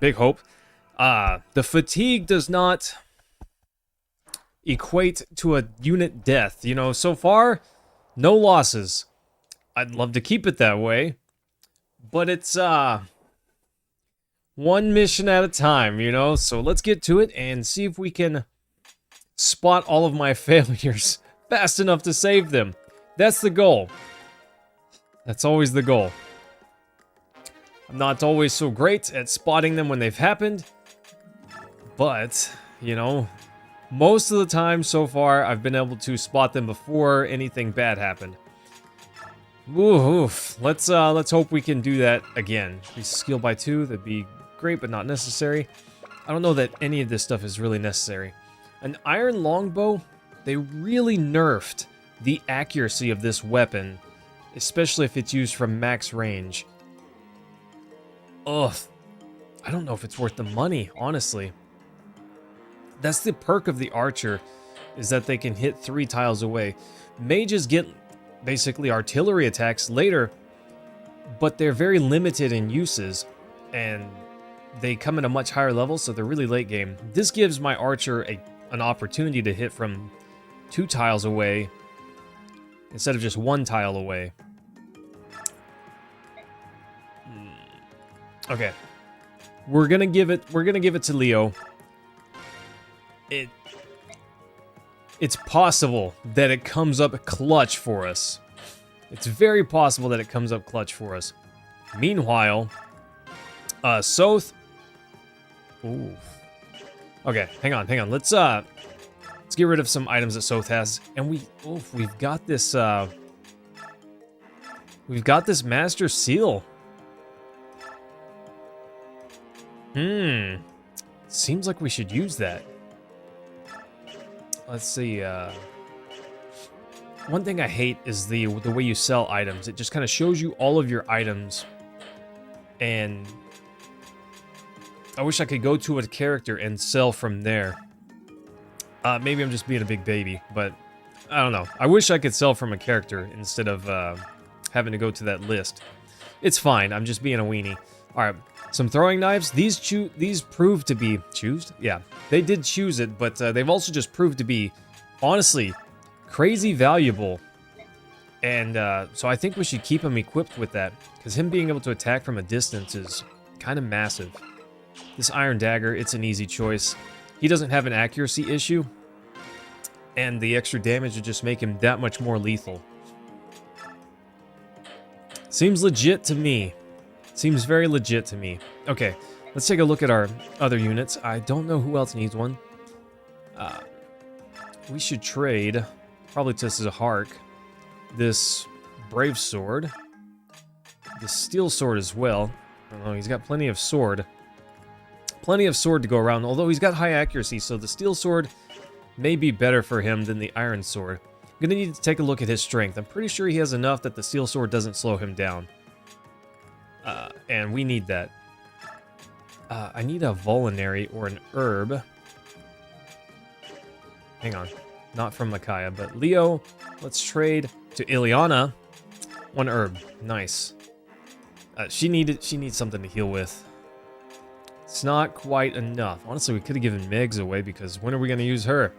Big hope. The fatigue does not equate to a unit death. You know, so far, no losses. I'd love to keep it that way, but it's one mission at a time, you know? So let's get to it and see if we can spot all of my failures fast enough to save them. That's the goal. That's always the goal. I'm not always so great at spotting them when they've happened, but, you know, most of the time so far, I've been able to spot them before anything bad happened. Oof. Let's hope we can do that again. Increase skill by 2, that'd be great, but not necessary. I don't know that any of this stuff is really necessary. An iron longbow, they really nerfed the accuracy of this weapon, especially if it's used from max range. Ugh. I don't know if it's worth the money, honestly. That's the perk of the archer, is that they can hit 3 tiles away. Mages get basically artillery attacks later, but they're very limited in uses, and they come at a much higher level, so they're really late game. This gives my archer an opportunity to hit from 2 tiles away instead of just 1 tile away. Okay. We're gonna give it to Leo. It's possible that it comes up clutch for us. It's very possible that it comes up clutch for us. Meanwhile, Soth. Ooh. Okay, hang on. Let's get rid of some items that Soth has, and we've got this Master Seal. Seems like we should use that. Let's see, one thing I hate is the way you sell items. It just kind of shows you all of your items, and I wish I could go to a character and sell from there. Maybe I'm just being a big baby, but I don't know. I wish I could sell from a character instead of having to go to that list. It's fine. I'm just being a weenie. All right, some throwing knives. These proved to be Yeah, they did choose it, but they've also just proved to be, honestly, crazy valuable. And so I think we should keep him equipped with that, because him being able to attack from a distance is kind of massive. This iron dagger, it's an easy choice. He doesn't have an accuracy issue, and the extra damage would just make him that much more lethal. Seems legit to me. Seems very legit to me. Okay, let's take a look at our other units. I don't know who else needs one. We should trade, probably to Zahark, this Brave Sword, the Steel Sword as well. I don't know, he's got plenty of sword. Plenty of sword to go around, although he's got high accuracy, so the Steel Sword may be better for him than the Iron Sword. I'm gonna need to take a look at his strength. I'm pretty sure he has enough that the Steel Sword doesn't slow him down. And we need that. I need a Vulnerary or an herb. Hang on. Not from Micaiah, but Leo, let's trade to Ileana. 1 herb. Nice. She needs something to heal with. It's not quite enough. Honestly, we could have given Megs away, because when are we going to use her?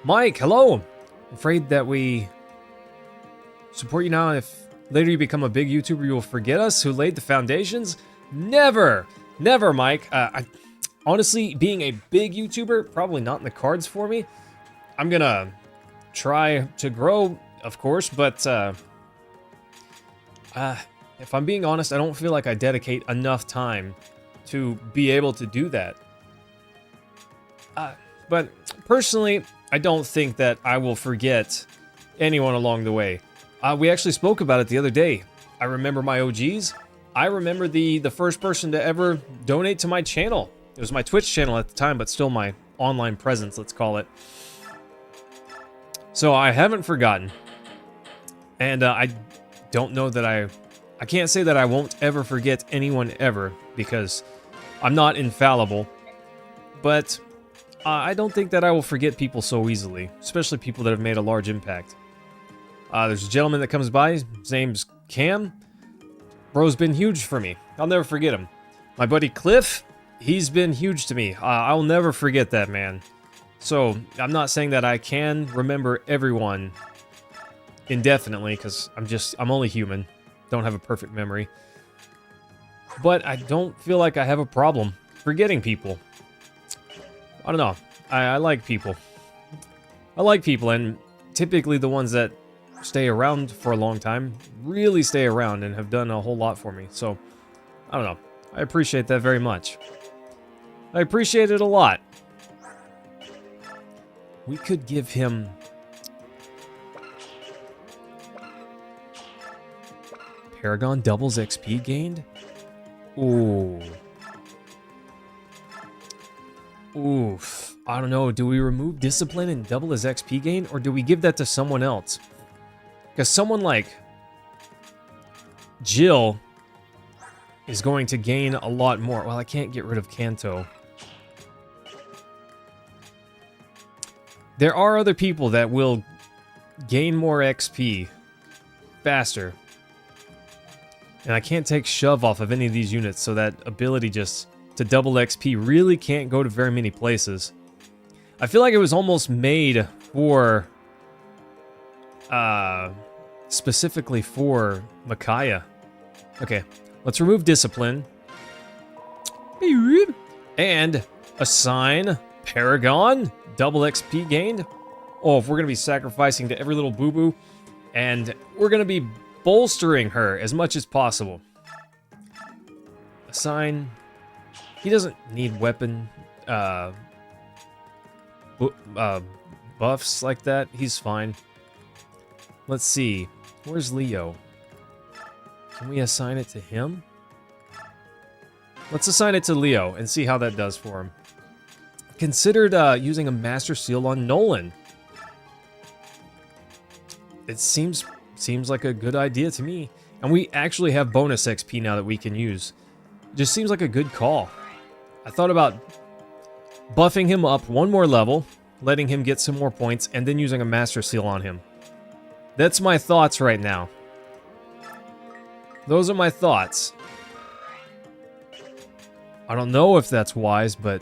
Mike, hello! I'm afraid that we support you now, and if later you become a big YouTuber, you will forget us who laid the foundations? Never! Never, Mike. Honestly, being a big YouTuber, probably not in the cards for me. I'm gonna try to grow, of course, but if I'm being honest, I don't feel like I dedicate enough time to be able to do that. But personally, I don't think that I will forget anyone along the way. We actually spoke about it the other day. I remember my OGs. I remember the first person to ever donate to my channel. It was my Twitch channel at the time, but still my online presence, let's call it. So I haven't forgotten. And I don't know that I can't say that I won't ever forget anyone ever, because I'm not infallible. But I don't think that I will forget people so easily, especially people that have made a large impact. There's a gentleman that comes by. His name's Cam. Bro's been huge for me. I'll never forget him. My buddy Cliff, he's been huge to me. I'll never forget that man. So, I'm not saying that I can remember everyone indefinitely, because I'm only human. Don't have a perfect memory. But I don't feel like I have a problem forgetting people. I don't know. I like people. I like people, and typically the ones that stay around for a long time really stay around and have done a whole lot for me. So, I don't know. I appreciate that very much. I appreciate it a lot. We could give him... Paragon doubles XP gained? Ooh. Oof. I don't know. Do we remove discipline and double his XP gain? Or do we give that to someone else? Because someone like Jill is going to gain a lot more. Well, I can't get rid of Kanto. There are other people that will gain more XP faster. And I can't take shove off of any of these units, so that ability just to double XP really can't go to very many places. I feel like it was almost made for... specifically for Micaiah. Okay, let's remove discipline. And assign Paragon. Double XP gained. Oh, if we're going to be sacrificing to every little boo-boo. And we're going to be bolstering her as much as possible. Assign. He doesn't need weapon buffs like that. He's fine. Let's see. Where's Leo? Can we assign it to him? Let's assign it to Leo and see how that does for him. Considered using a Master Seal on Nolan. It seems like a good idea to me. And we actually have bonus XP now that we can use. Just seems like a good call. I thought about buffing him up one more level, letting him get some more points, and then using a Master Seal on him. That's my thoughts right now. Those are my thoughts. I don't know if that's wise, but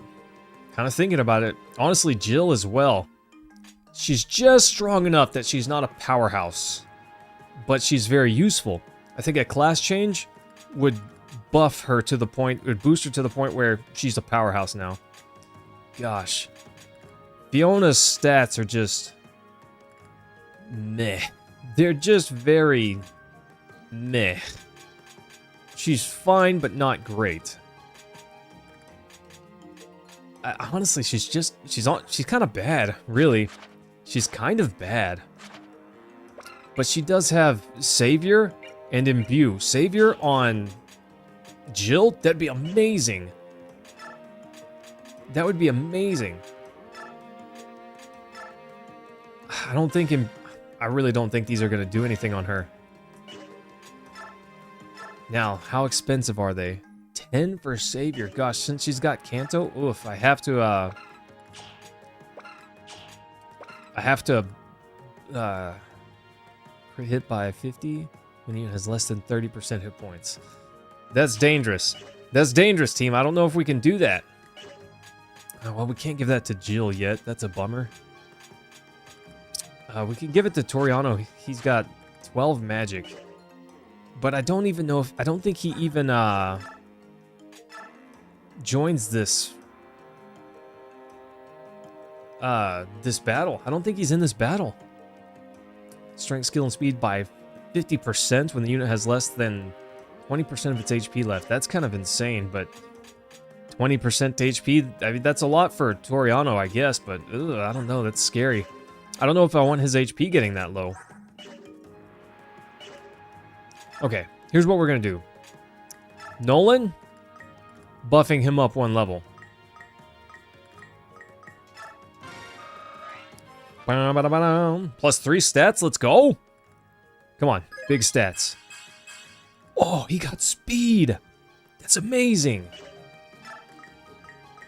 kind of thinking about it. Honestly, Jill as well. She's just strong enough that she's not a powerhouse, but she's very useful. I think a class change would buff her to the point, would boost her to the point where she's a powerhouse now. Gosh. Fiona's stats are just meh. They're just very meh. She's fine, but not great. Honestly, she's kind of bad, really. She's kind of bad. But she does have Savior and Imbue. Savior on Jill? That'd be amazing. That would be amazing. I really don't think these are going to do anything on her. Now, how expensive are they? 10 for Savior. Gosh, since she's got Kanto, oof, I have to crit hit by 50 when he has less than 30% hit points. That's dangerous. That's dangerous, team. I don't know if we can do that. Oh, well, we can't give that to Jill yet. That's a bummer. We can give it to Toriano. He's got 12 magic. But I don't even know if... I don't think he even joins this... this battle. I don't think he's in this battle. Strength, skill, and speed by 50% when the unit has less than 20% of its HP left. That's kind of insane, but 20% HP, I mean, that's a lot for Toriano, I guess, but ugh, I don't know, that's scary. I don't know if I want his HP getting that low. Okay, here's what we're gonna do. Nolan, buffing him up one level. Plus 3 stats, let's go. Come on, big stats. Oh, he got speed. That's amazing.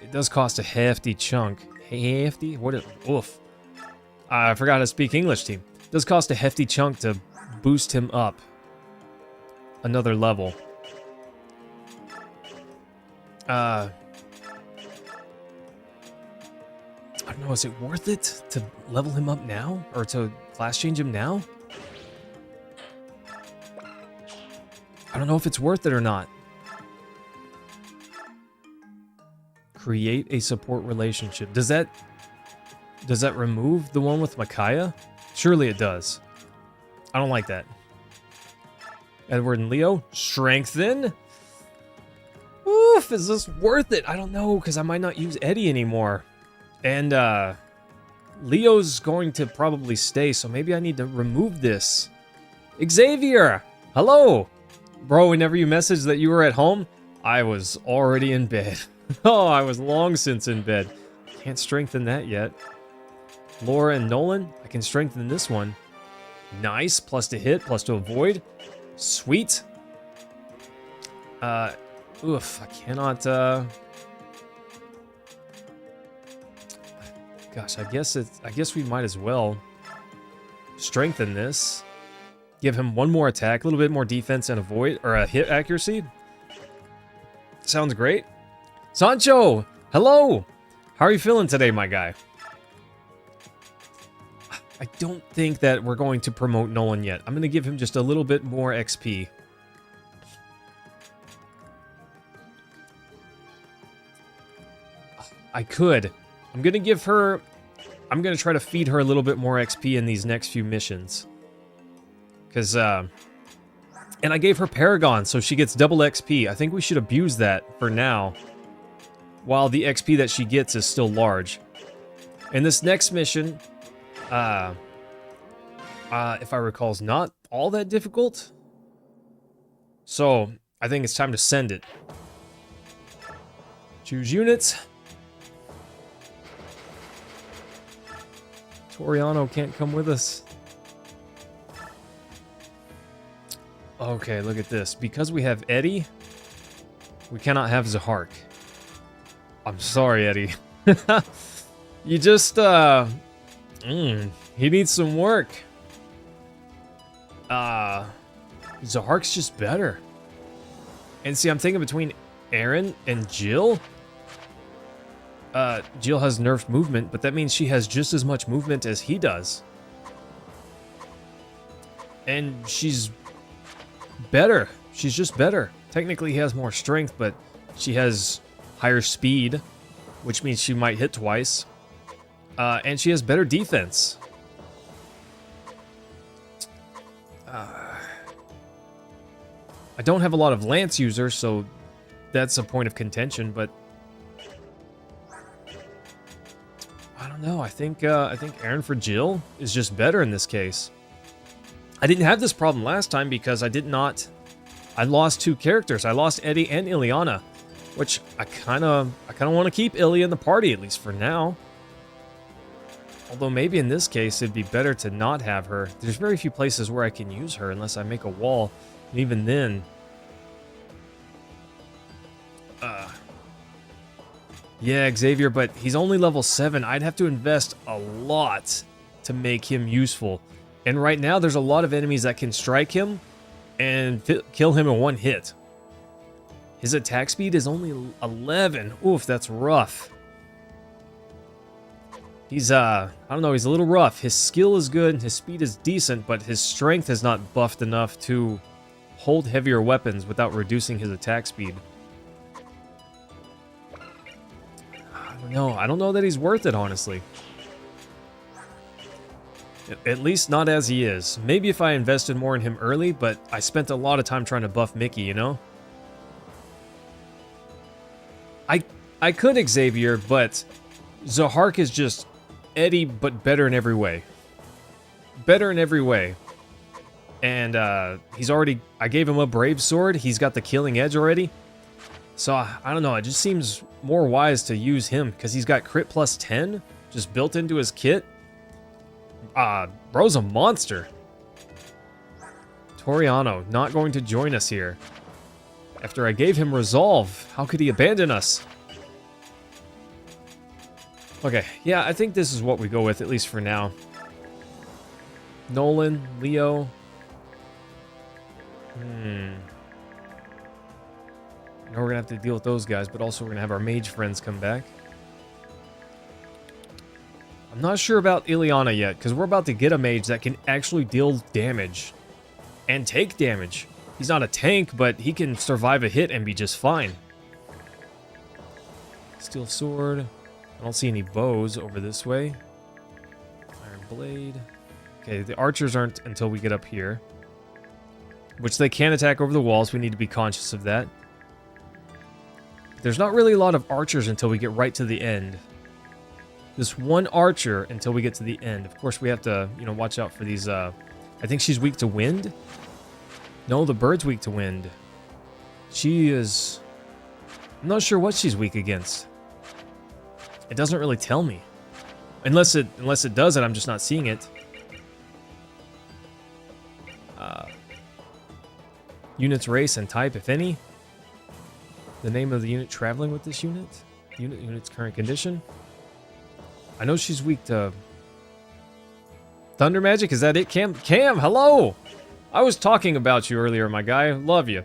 It does cost a hefty chunk. Hefty? What is... Oof. I forgot to speak English, team. It does cost a hefty chunk to boost him up another level. I don't know, is it worth it to level him up now? Or to class change him now? I don't know if it's worth it or not. Create a support relationship. Does that remove the one with Micaiah? Surely it does. I don't like that. Edward and Leo, strengthen. Oof, is this worth it? I don't know, because I might not use Eddie anymore. And Leo's going to probably stay, so maybe I need to remove this. Xavier, hello. Bro, whenever you messaged that you were at home, I was already in bed. Oh, I was long since in bed. Can't strengthen that yet. Laura and Nolan, I can strengthen this one. Nice, plus to hit, plus to avoid. Sweet. Oof, I cannot, Gosh, I guess we might as well strengthen this. Give him one more attack, a little bit more defense and avoid, or a hit accuracy. Sounds great. Sancho, hello. How are you feeling today, my guy? I don't think that we're going to promote Nolan yet. I'm going to give him just a little bit more XP. I could. I'm going to try to feed her a little bit more XP in these next few missions. Because, and I gave her Paragon, so she gets double XP. I think we should abuse that for now, while the XP that she gets is still large. And this next mission, if I recall, is not all that difficult. So, I think it's time to send it. Choose units. Toriano can't come with us. Okay, look at this. Because we have Eddie, we cannot have Zahark. I'm sorry, Eddie. You just, he needs some work. Zahark's just better. And see, I'm thinking between Aaron and Jill. Jill has nerfed movement, but that means she has just as much movement as he does. And she's better. She's just better. Technically, he has more strength, but she has higher speed, which means she might hit twice. And she has better defense. I don't have a lot of Lance users, so that's a point of contention, but I don't know. I think Aaron for Jill is just better in this case. I didn't have this problem last time because I lost two characters. I lost Eddie and Ileana, which I kind of want to keep Ilya in the party, at least for now. Although maybe in this case it'd be better to not have her. There's very few places where I can use her unless I make a wall, and even then, yeah, Xavier, but he's only level 7. I'd have to invest a lot to make him useful. And right now, there's a lot of enemies that can strike him and kill him in one hit. His attack speed is only 11. Oof, that's rough. He's, I don't know, he's a little rough. His skill is good, his speed is decent, but his strength is not buffed enough to hold heavier weapons without reducing his attack speed. I don't know that he's worth it, honestly. At least not as he is. Maybe if I invested more in him early, but I spent a lot of time trying to buff Mickey, you know? I could Xavier, but Zahark is just Eddie, but better in every way. Better in every way. And he's already... I gave him a Brave Sword. He's got the Killing Edge already. So, I don't know. It just seems more wise to use him, because he's got crit plus 10 just built into his kit. Bro's a monster. Toriano, not going to join us here. After I gave him Resolve, how could he abandon us? Okay, yeah, I think this is what we go with, at least for now. Nolan, Leo. know we're going to have to deal with those guys, but also we're going to have our mage friends come back. I'm not sure about Ileana yet, because we're about to get a mage that can actually deal damage and take damage. He's not a tank, but he can survive a hit and be just fine. Steel sword. I don't see any bows over this way. Iron blade. Okay, the archers aren't until we get up here. Which they can attack over the walls. We need to be conscious of that. There's not really a lot of archers until we get right to the end. This one archer until we get to the end. Of course, we have to, you know, watch out for these, I think she's weak to wind. No, the bird's weak to wind. She is... I'm not sure what she's weak against. It doesn't really tell me. Unless it does it, I'm just not seeing it. Unit's race and type, if any. The name of the unit traveling with this unit. Unit's current condition. I know she's weak to... Thunder magic, is that it? Cam, hello! I was talking about you earlier, my guy. Love you.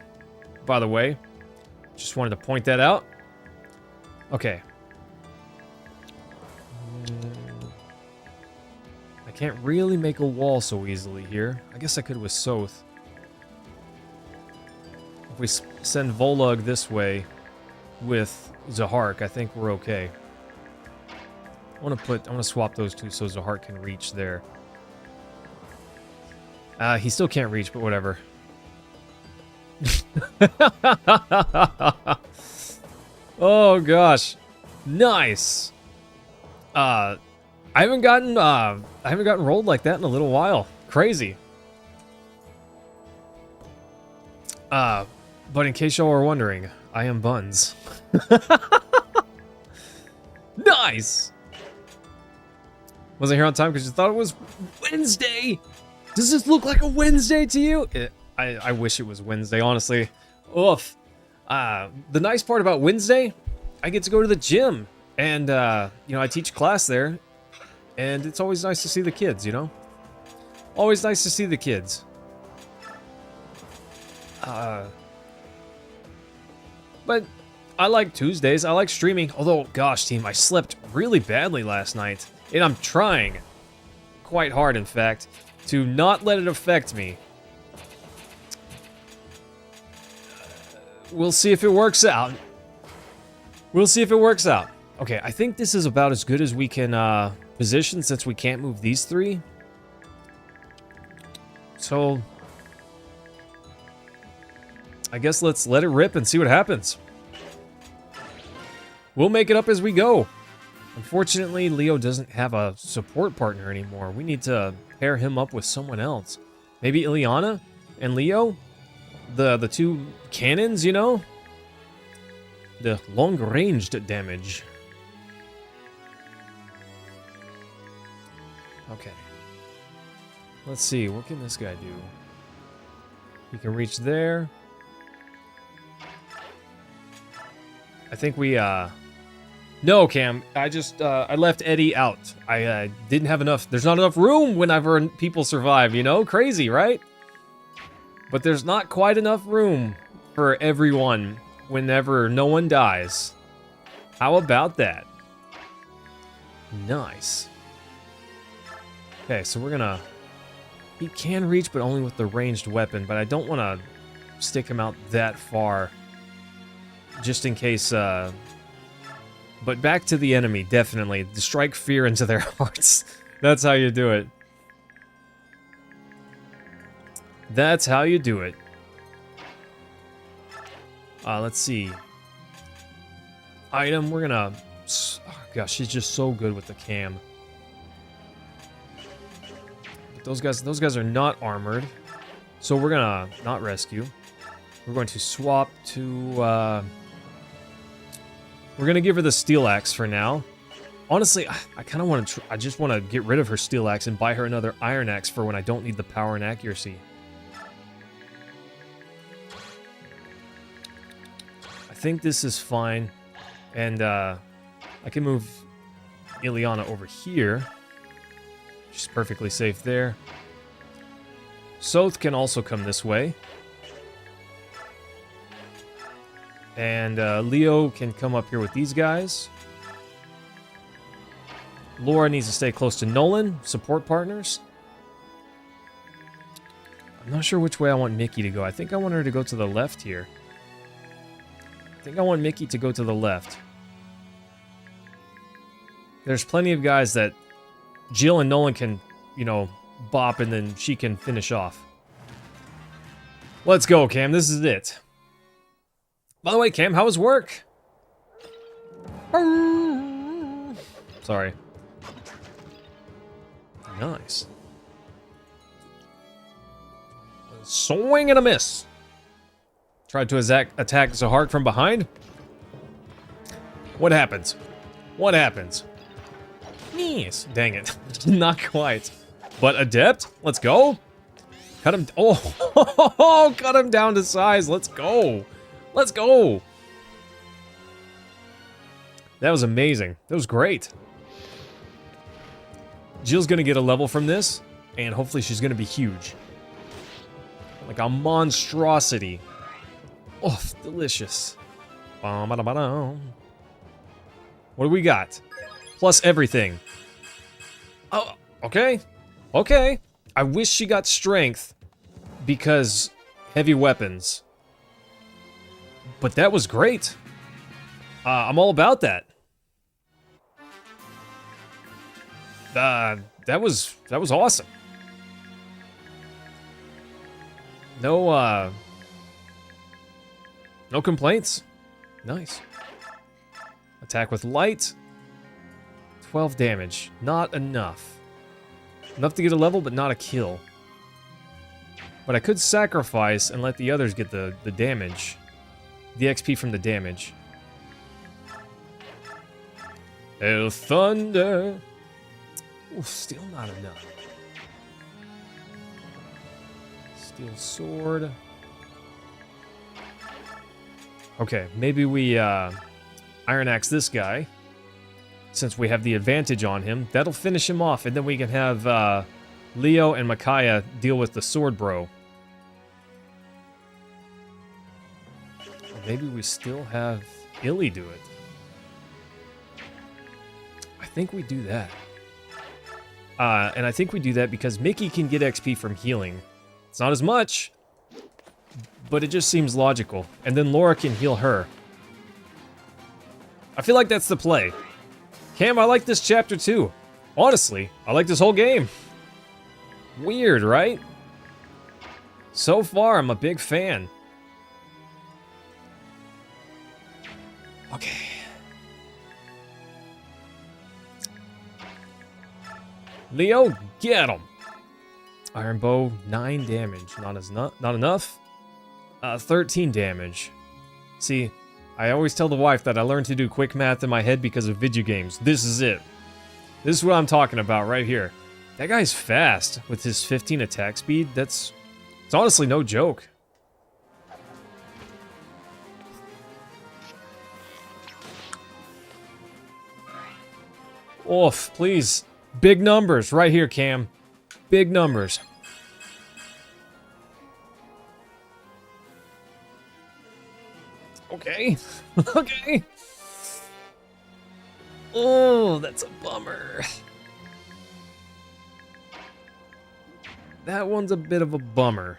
By the way. Just wanted to point that out. Okay. I can't really make a wall so easily here. I guess I could with Soth. If we send Volug this way with Zahark, I think we're okay. I want to swap those two so Zahark can reach there. He still can't reach, but whatever. Oh gosh. Nice. I haven't gotten rolled like that in a little while. Crazy. But in case y'all were wondering, I am Buns. Nice. Wasn't here on time because you thought it was Wednesday. Does this look like a Wednesday to you? I wish it was Wednesday, honestly. Oof. The nice part about Wednesday, I get to go to the gym. And, you know, I teach class there. And it's always nice to see the kids, you know? Always nice to see the kids. But I like Tuesdays. I like streaming. Although, gosh, team, I slept really badly last night. And I'm trying, quite hard, in fact, to not let it affect me. We'll see if it works out. We'll see if it works out. Okay, I think this is about as good as we can position since we can't move these three. So, I guess let's let it rip and see what happens. We'll make it up as we go. Unfortunately, Leo doesn't have a support partner anymore. We need to pair him up with someone else. Maybe Ileana and Leo? The two cannons, you know? The long-ranged damage. Okay. Let's see, what can this guy do? He can reach there. I think we, No, Cam, I just, I left Eddie out. I didn't have enough, there's not enough room whenever people survive, you know? Crazy, right? But there's not quite enough room for everyone whenever no one dies. How about that? Nice. Okay, so we're gonna... He can reach, but only with the ranged weapon, but I don't want to stick him out that far. Just in case, But back to the enemy, definitely. Strike fear into their hearts. That's how you do it. That's how you do it. Let's see. Item, we're gonna... Oh, gosh, she's just so good with the cam. But those guys are not armored. So we're gonna not rescue. We're going to swap to... We're gonna give her the steel axe for now. Honestly, I kind of want to... I just want to get rid of her steel axe and buy her another iron axe for when I don't need the power and accuracy. I think this is fine. And I can move Ileana over here. She's perfectly safe there. Soth can also come this way. And Leo can come up here with these guys. Laura needs to stay close to Nolan, support partners. I'm not sure which way I want Mickey to go. I think I want her to go to the left here. I think I want Mickey to go to the left. There's plenty of guys that Jill and Nolan can, you know, bop and then she can finish off. Let's go, Cam. This is it. By the way, Cam, how was work? Sorry. Nice. Swing and a miss. Tried to attack Zahart from behind. What happens? What happens? Yes. Dang it. Not quite. But Adept, let's go. Cut him. Oh, cut him down to size. Let's go. Let's go. That was amazing. That was great. Jill's gonna get a level from this, and hopefully she's gonna be huge. Like a monstrosity. Oh, delicious. What do we got? Plus everything. Oh, okay. Okay. I wish she got strength because heavy weapons. But that was great. I'm all about that. That was awesome. No complaints. Nice. Attack with light. 12 damage. Not enough. Enough to get a level, but not a kill. But I could sacrifice and let the others get the damage. The XP from the damage. El Thunder. Ooh, still not enough. Steel sword. Okay, maybe we Iron Axe this guy. Since we have the advantage on him. That'll finish him off, and then we can have Leo and Micaiah deal with the sword bro. Or maybe we still have Illy do it. I think we do that. And I think we do that because Mickey can get XP from healing. It's not as much, but it just seems logical. And then Laura can heal her. I feel like that's the play. Cam, I like this chapter too. Honestly, I like this whole game. Weird, right? So far, I'm a big fan. Okay. Leo, get him. Iron bow, 9 damage. Not enough. 13 damage. See, I always tell the wife that I learned to do quick math in my head because of video games. This is it. This is what I'm talking about right here. That guy's fast with his 15 attack speed. It's honestly no joke. Oof, please. Big numbers right here, Cam. Big numbers. Okay. Okay. Oh, that's a bummer. That one's a bit of a bummer.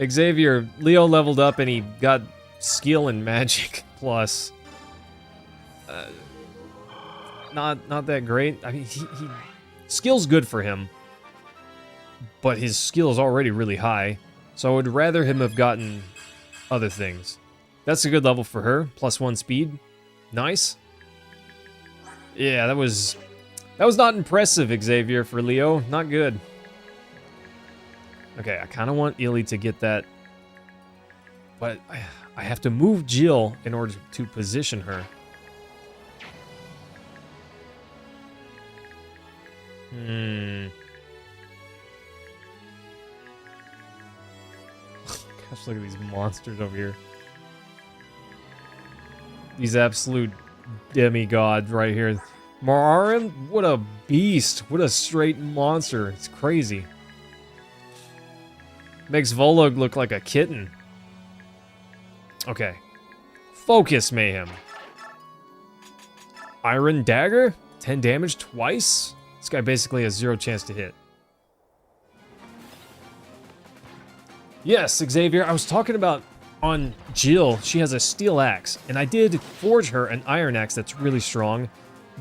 Xavier, Leo leveled up and he got skill and magic plus. Not that great. I mean, he skill's good for him, but his skill is already really high. So I would rather him have gotten other things. That's a good level for her. +1 speed. Nice. Yeah, that was not impressive, Xavier, for Leo. Not good. Okay, I kind of want Illy to get that, but I have to move Jill in order to position her. Gosh, look at these monsters over here. These absolute demigods right here. Mararin, what a beast. What a straight monster. It's crazy. Makes Volug look like a kitten. Okay. Focus Mayhem. Iron Dagger? 10 damage twice? This guy basically has 0 chance to hit. Yes, Xavier, I was talking about on Jill, she has a steel axe, and I did forge her an iron axe that's really strong,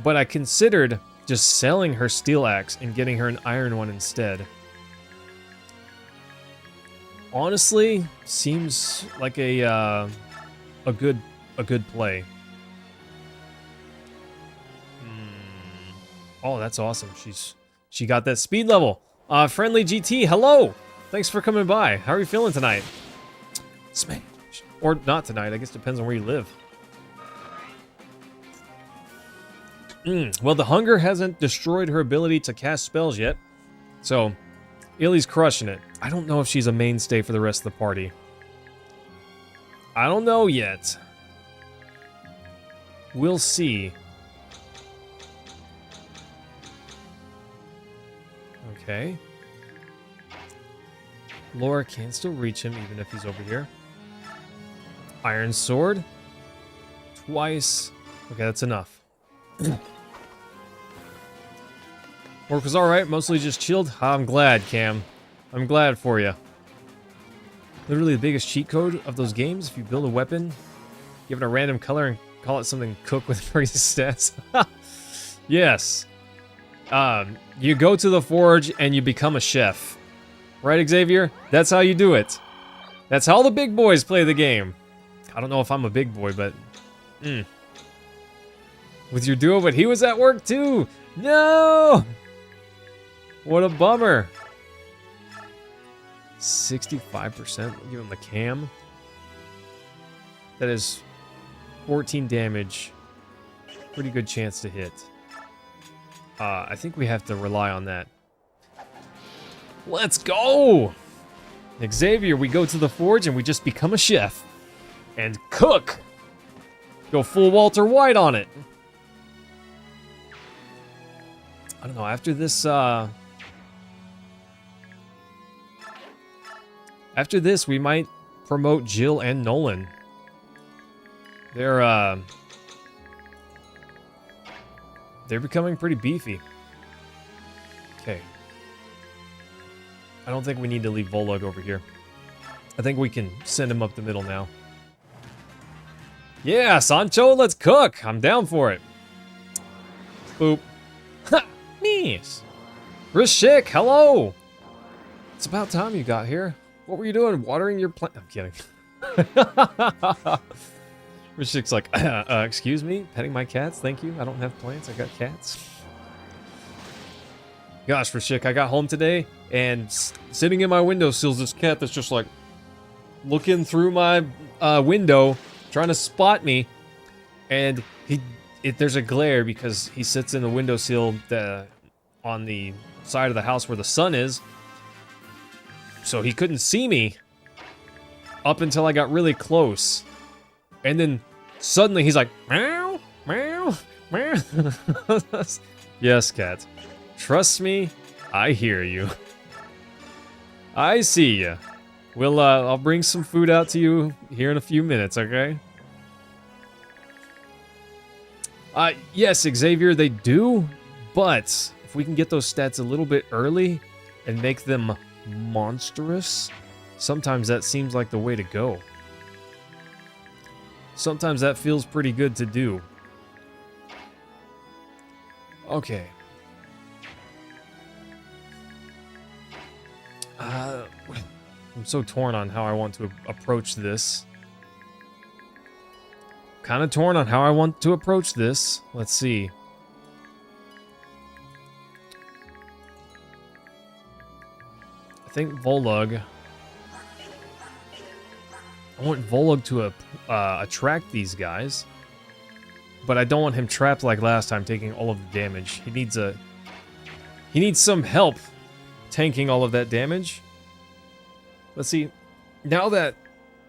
but I considered just selling her steel axe and getting her an iron one instead. Honestly, seems like a good play. Oh, that's awesome. She got that speed level. Friendly GT, hello. Thanks for coming by. How are you feeling tonight? Smash. Or not tonight. I guess depends on where you live. Well, the hunger hasn't destroyed her ability to cast spells yet. So, Illy's crushing it. I don't know if she's a mainstay for the rest of the party. I don't know yet. We'll see. Okay. Laura can still reach him even if he's over here. Iron Sword. Twice. Okay, that's enough. Work was alright, mostly just chilled. I'm glad, Cam. I'm glad for you. Literally the biggest cheat code of those games. If you build a weapon, give it a random color and call it something cook with crazy stats. Yes. You go to the forge and you become a chef. Right, Xavier? That's how you do it. That's how the big boys play the game. I don't know if I'm a big boy, but... With your duo, but he was at work too! No! What a bummer. 65%. Give him the cam. That is 14 damage. Pretty good chance to hit. I think we have to rely on that. Let's go! Xavier, we go to the forge and we just become a chef. And cook! Go full Walter White on it. I don't know, after this, after this, we might promote Jill and Nolan. They're becoming pretty beefy. Okay. I don't think we need to leave Volug over here. I think we can send him up the middle now. Yeah, Sancho, let's cook! I'm down for it. Boop. Ha! Nice! Rashik, hello! It's about time you got here. What were you doing? Watering your plant? I'm kidding. Rashik's like, excuse me? Petting my cats? Thank you. I don't have plants. I got cats. Gosh, Rashik, I got home today, and sitting in my windowsill is this cat that's just like looking through my window, trying to spot me, and there's a glare because he sits in the windowsill on the side of the house where the sun is, so he couldn't see me up until I got really close, and then suddenly he's like, meow, meow, meow. Yes, cat. Trust me, I hear you. I see ya. I'll bring some food out to you here in a few minutes, okay? Yes, Xavier, they do, but if we can get those stats a little bit early and make them monstrous, sometimes that seems like the way to go. Sometimes that feels pretty good to do. Okay. I'm so torn on how I want to approach this. Kind of torn on how I want to approach this. Let's see. I think Volug. I want Volug to attract these guys. But I don't want him trapped like last time, taking all of the damage. He needs some help tanking all of that damage. Let's see. Now that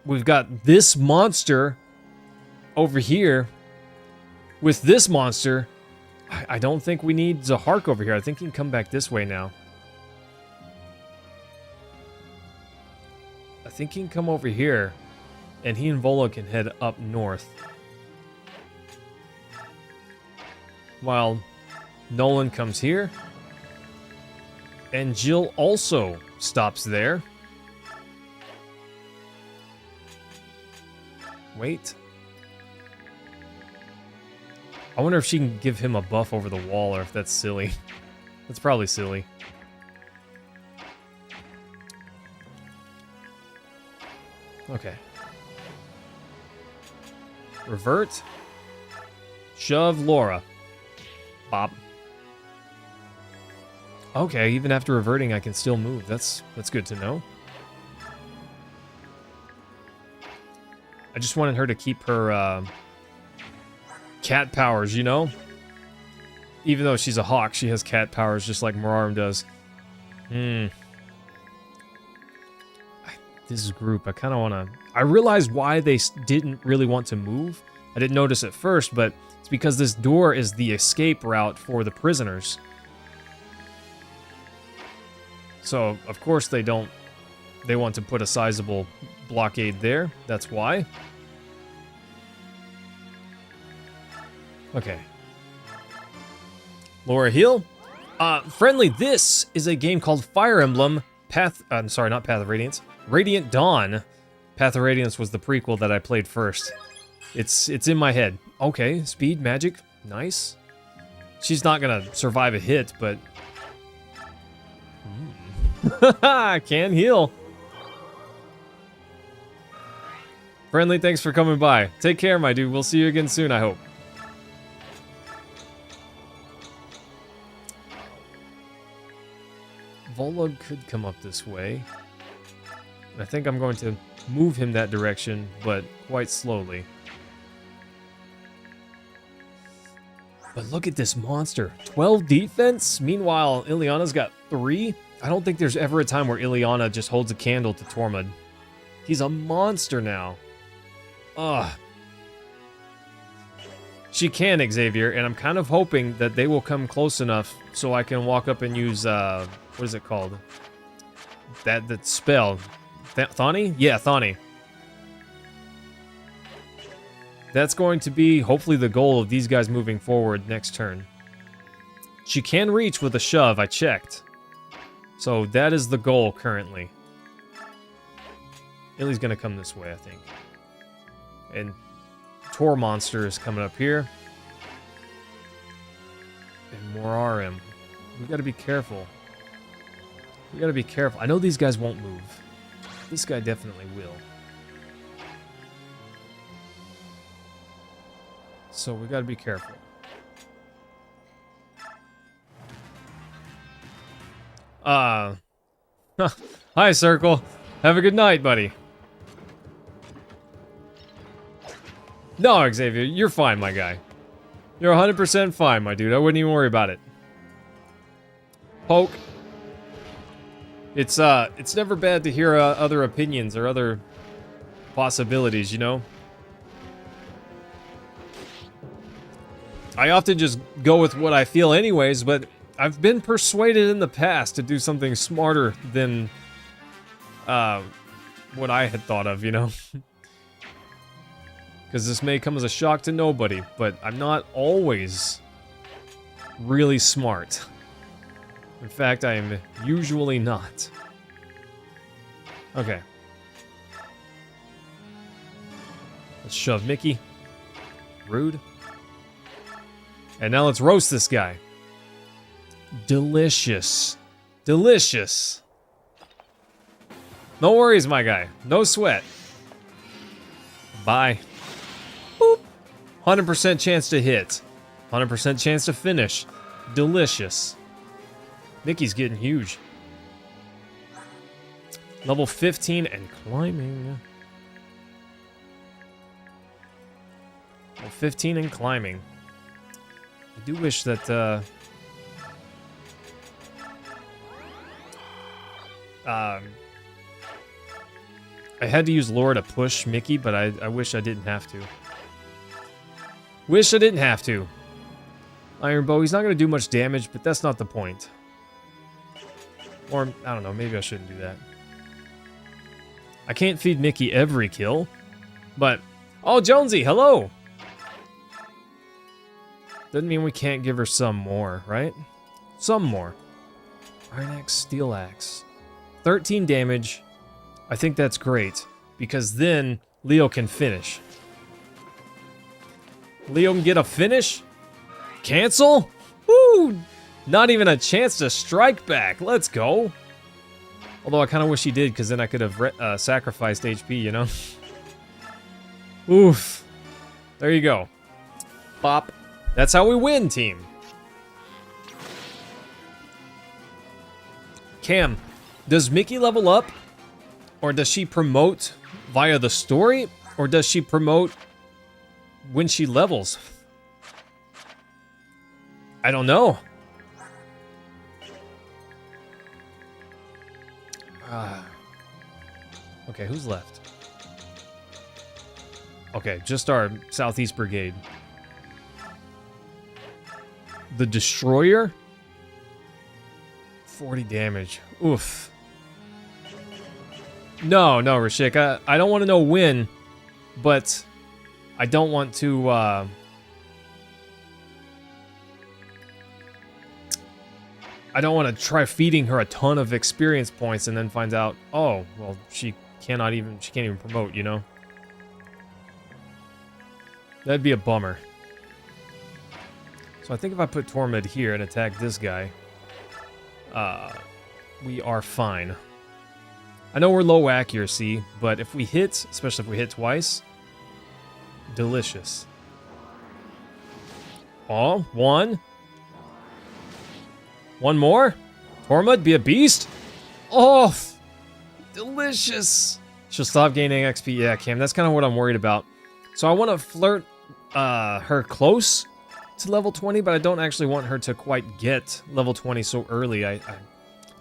we've got this monster over here with this monster, I don't think we need Zahark over here. I think he can come back this way now. I think he can come over here, and he and Volo can head up north. While Nolan comes here, and Jill also stops there. Wait. I wonder if she can give him a buff over the wall, or if that's silly. That's probably silly. Okay. Revert. Shove Laura. Bop. Okay, even after reverting, I can still move. That's good to know. I just wanted her to keep her cat powers, you know? Even though she's a hawk, she has cat powers just like Mararum does. This group, I kind of want to... I realized why they didn't really want to move. I didn't notice at first, but it's because this door is the escape route for the prisoners. So, of course, they don't... They want to put a sizable blockade there. That's why. Okay. Laura Hill. Friendly, this is a game called Fire Emblem I'm sorry, not Path of Radiance. Radiant Dawn. Path of Radiance was the prequel that I played first. It's in my head. Okay, speed, magic, nice. She's not gonna survive a hit, but... Can heal. Friendly, thanks for coming by. Take care, my dude. We'll see you again soon, I hope. Volug could come up this way. I think I'm going to move him that direction, but quite slowly. But look at this monster. 12 defense? Meanwhile, Ileana's got 3? I don't think there's ever a time where Ileana just holds a candle to Tormund. He's a monster now. Ugh. She can, Xavier, and I'm kind of hoping that they will come close enough so I can walk up and use, what is it called? That spell. Thani? Yeah, Thani. That's going to be, hopefully, the goal of these guys moving forward next turn. She can reach with a shove, I checked. So that is the goal currently. Illy's gonna come this way, I think. And Tor Monster is coming up here. And Morarim. We gotta be careful. We gotta be careful. I know these guys won't move. This guy definitely will. So we gotta be careful. Hi, Circle. Have a good night, buddy. No, Xavier, you're fine, my guy. You're 100% fine, my dude. I wouldn't even worry about it. Poke. It's never bad to hear other opinions or other possibilities, you know? I often just go with what I feel anyways, but I've been persuaded in the past to do something smarter than what I had thought of, you know? Because this may come as a shock to nobody, but I'm not always really smart. In fact, I am usually not. Okay. Let's shove Mickey. Rude. And now let's roast this guy. Delicious. Delicious. No worries, my guy. No sweat. Bye. Boop. 100% chance to hit. 100% chance to finish. Delicious. Mickey's getting huge. Level 15 and climbing. Level 15 and climbing. I do wish that, I had to use Laura to push Mickey, but I wish I didn't have to. Wish I didn't have to. Iron Bow, he's not going to do much damage, but that's not the point. Or, I don't know, maybe I shouldn't do that. I can't feed Mickey every kill, but... Oh, Jonesy, hello! Doesn't mean we can't give her some more, right? Some more. Iron Axe, Steel Axe. 13 damage. I think that's great, because then Leo can finish. Leo can get a finish? Cancel? Woo! Not even a chance to strike back. Let's go. Although I kind of wish he did, because then I could have sacrificed HP, you know? Oof. There you go. Bop. That's how we win, team. Cam, does Mickey level up? Or does she promote via the story? Or does she promote when she levels? I don't know. Okay, who's left? Okay, just our Southeast Brigade. The Destroyer? 40 damage. Oof. No, Rashik. I don't want to know when, but I don't want to, I don't want to try feeding her a ton of experience points and then find out, oh, well, she can't even promote, you know? That'd be a bummer. So I think if I put Tormod here and attack this guy, we are fine. I know we're low accuracy, but if we hit, especially if we hit twice, delicious. Oh, one. One more? Tormod, be a beast? Oh, delicious. She'll stop gaining XP. Yeah, Cam, that's kind of what I'm worried about. So I want to flirt her close to level 20, but I don't actually want her to quite get level 20 so early. I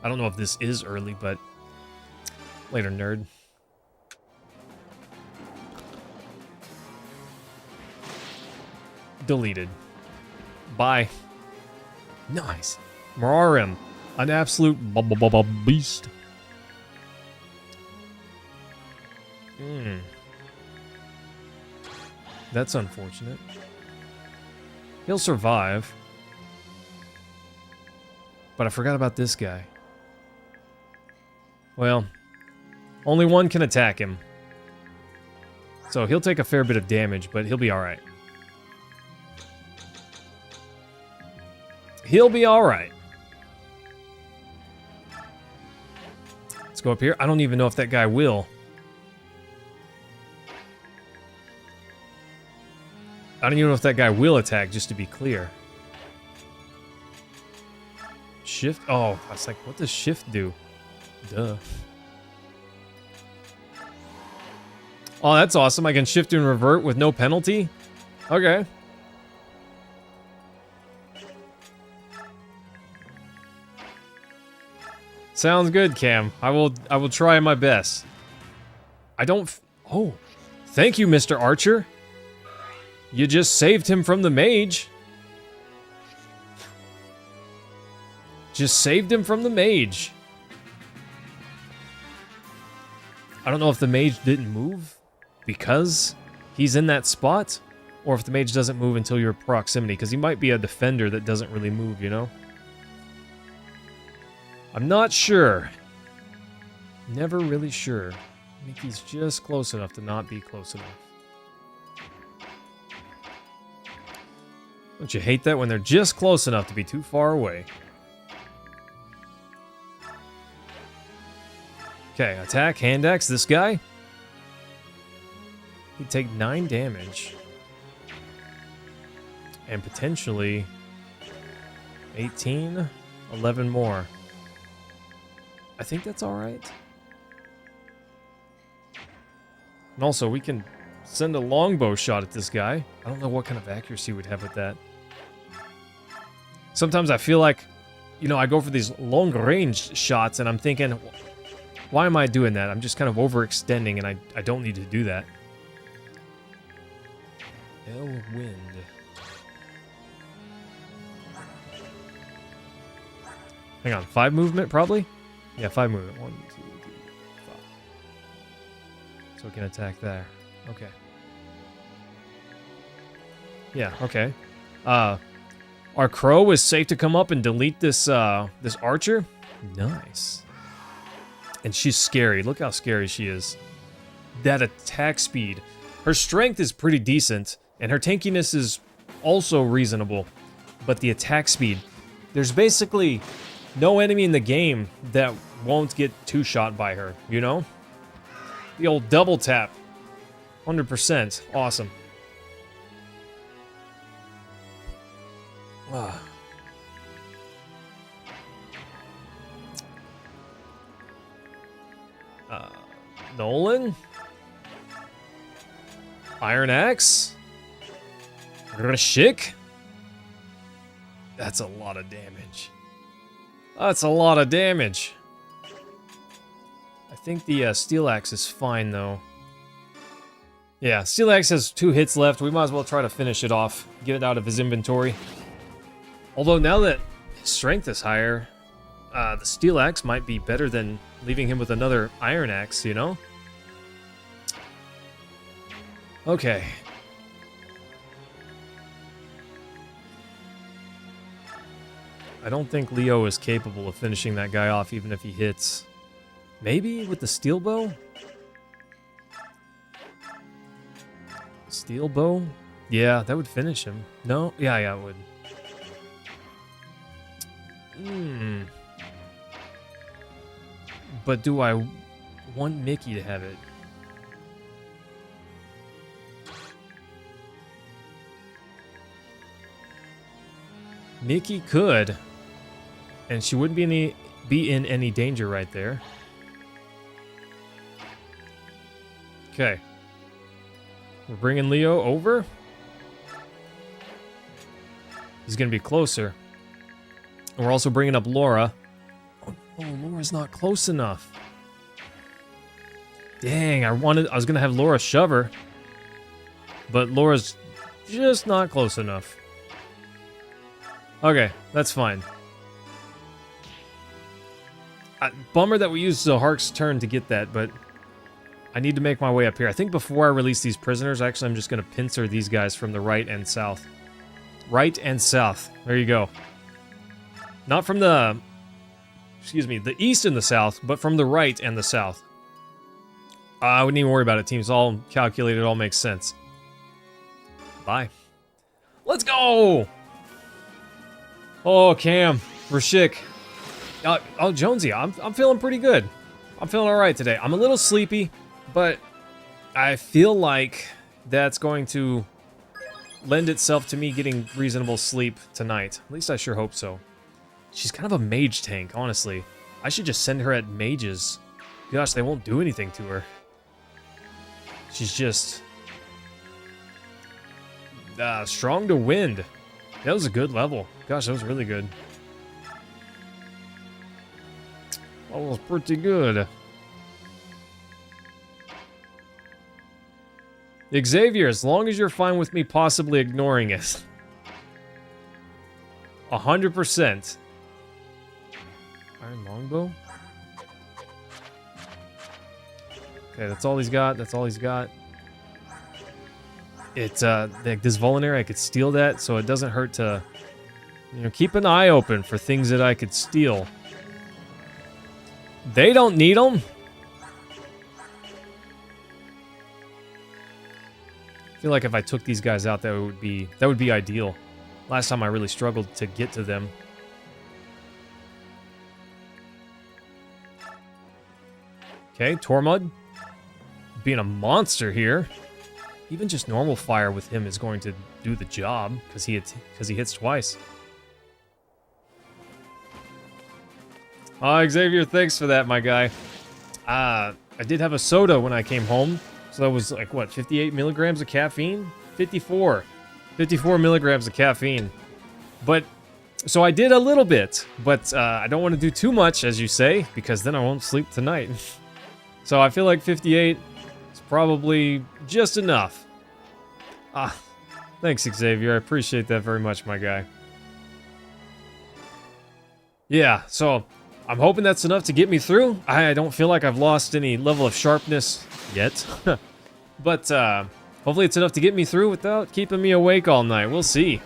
don't know if this is early, but later, nerd. Deleted. Bye. Nice. Mararim, an absolute beast. That's unfortunate. He'll survive. But I forgot about this guy. Well, only one can attack him. So he'll take a fair bit of damage, but he'll be alright. He'll be alright. Let's go up here. I don't even know if that guy will. I don't even know if that guy will attack, just to be clear. Shift? Oh, I was like, what does shift do? Duh. Oh, that's awesome. I can shift and revert with no penalty? Okay. Sounds good, Cam. I will try my best. I don't... Oh. Thank you, Mr. Archer. You just saved him from the mage. Just saved him from the mage. I don't know if the mage didn't move because he's in that spot, or if the mage doesn't move until your proximity, because he might be a defender that doesn't really move, you know? I'm not sure. Never really sure. I think he's just close enough to not be close enough. Don't you hate that when they're just close enough to be too far away? Okay, attack, hand axe, this guy. He'd take 9 damage. And potentially 18, 11 more. I think that's alright. And also, we can send a longbow shot at this guy. I don't know what kind of accuracy we'd have with that. Sometimes I feel like, you know, I go for these long-range shots and I'm thinking, why am I doing that? I'm just kind of overextending and I don't need to do that. Wind. Hang on, 5 movement probably? Yeah, 5 movement. 1, 2, 3, 5. So we can attack there. Okay. Yeah, okay. Our crow is safe to come up and delete this this archer. Nice. And she's scary. Look how scary she is. That attack speed. Her strength is pretty decent, and her tankiness is also reasonable. But the attack speed, there's basically no enemy in the game that won't get 2-shot by her, you know? The old double tap. 100%. Awesome. Ah. Nolan? Iron Axe? Rashik? That's a lot of damage. That's a lot of damage. I think the Steel Axe is fine, though. Yeah, Steel Axe has 2 hits left. We might as well try to finish it off. Get it out of his inventory. Although now that his strength is higher, the Steel Axe might be better than leaving him with another Iron Axe, you know? Okay. I don't think Leo is capable of finishing that guy off even if he hits. Maybe with the steel bow? Steel bow? Yeah, that would finish him. No? Yeah, it would. But do I want Mickey to have it? Mickey could. And she wouldn't be in any danger right there. Okay. We're bringing Leo over. He's going to be closer. And we're also bringing up Laura. Oh, Laura's not close enough. Dang, I was going to have Laura shove her. But Laura's just not close enough. Okay, that's fine. Bummer that we used Zohark's turn to get that, but I need to make my way up here. I think before I release these prisoners, actually I'm just going to pincer these guys from the right and south. Right and south. There you go. Not from the... Excuse me, the east and the south, but from the right and the south. I wouldn't even worry about it, team. It's all calculated, it all makes sense. Bye. Let's go! Oh, Cam. Rashik. Oh, Jonesy, I'm feeling pretty good. I'm feeling alright today. I'm a little sleepy, but I feel like that's going to lend itself to me getting reasonable sleep tonight. At least I sure hope so. She's kind of a mage tank, honestly. I should just send her at mages. Gosh, they won't do anything to her. She's just... strong to wind. That was a good level. Gosh, that was really good. That was pretty good. Xavier, as long as you're fine with me possibly ignoring it. 100%. Iron longbow? Okay, that's all he's got. That's all he's got. It's, like this Vulnerary, I could steal that, so it doesn't hurt to, you know, keep an eye open for things that I could steal. They don't need them. I feel like if I took these guys out, that would be ideal. Last time I really struggled to get to them. Okay, Tormud being a monster here. Even just normal fire with him is going to do the job because he hits twice. Xavier, thanks for that, my guy. I did have a soda when I came home, so that was like what, 58 milligrams of caffeine? 54 milligrams of caffeine. But so I did a little bit, but I don't want to do too much, as you say, because then I won't sleep tonight. So I feel like 58 is probably just enough. Thanks, Xavier. I appreciate that very much, my guy. Yeah, so I'm hoping that's enough to get me through. I don't feel like I've lost any level of sharpness yet. But hopefully it's enough to get me through without keeping me awake all night. We'll see.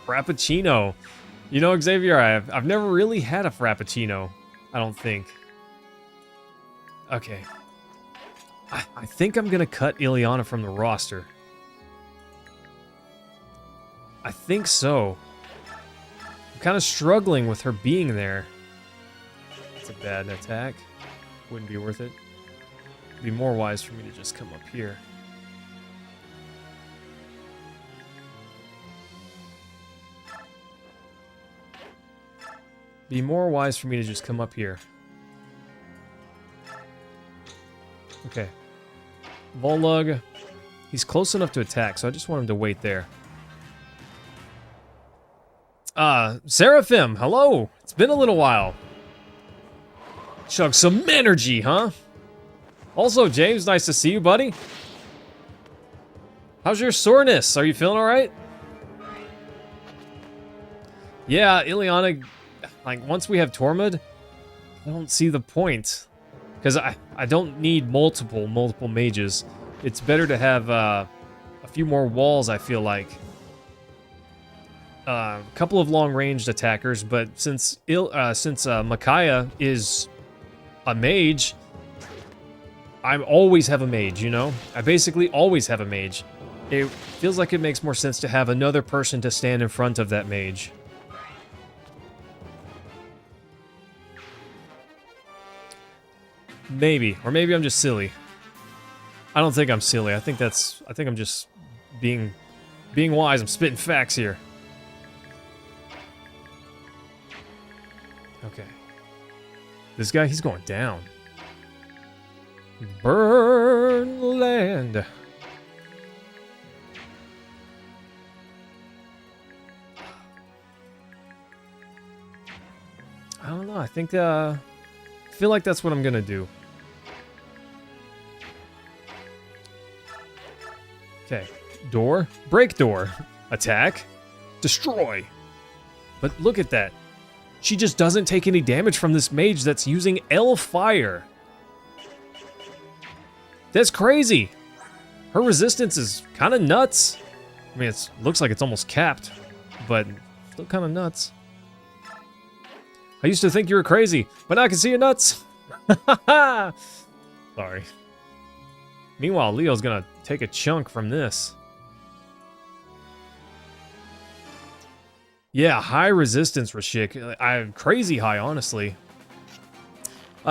Frappuccino. You know, Xavier, I've never really had a Frappuccino. I don't think. Okay. I think I'm going to cut Ileana from the roster. I think so. I'm kind of struggling with her being there. It's a bad attack. Wouldn't be worth it. It'd be more wise for me to just come up here. Be more wise for me to just come up here. Okay. Volug. He's close enough to attack, so I just want him to wait there. Seraphim, hello! It's been a little while. Chug some energy, huh? Also, James, nice to see you, buddy. How's your soreness? Are you feeling alright? Yeah, Ileana, like, once we have Tormod, I don't see the point. Because I don't need multiple mages. It's better to have a few more walls, I feel like. A couple of long-ranged attackers, but since Micaiah is a mage, I always have a mage, you know? I basically always have a mage. It feels like it makes more sense to have another person to stand in front of that mage. Maybe, or maybe I'm just silly. I don't think I'm silly. I think I'm just being wise. I'm spitting facts here. Okay. This guy, he's going down. Burn land. I don't know. I think I feel like that's what I'm gonna do. Okay. Door. Break door. Attack. Destroy. But look at that. She just doesn't take any damage from this mage that's using L fire. That's crazy. Her resistance is kind of nuts. I mean, it looks like it's almost capped, but still kind of nuts. I used to think you were crazy, but now I can see you're nuts. Sorry. Meanwhile, Leo's gonna take a chunk from this. Yeah, high resistance, Rashik. I'm crazy high, honestly.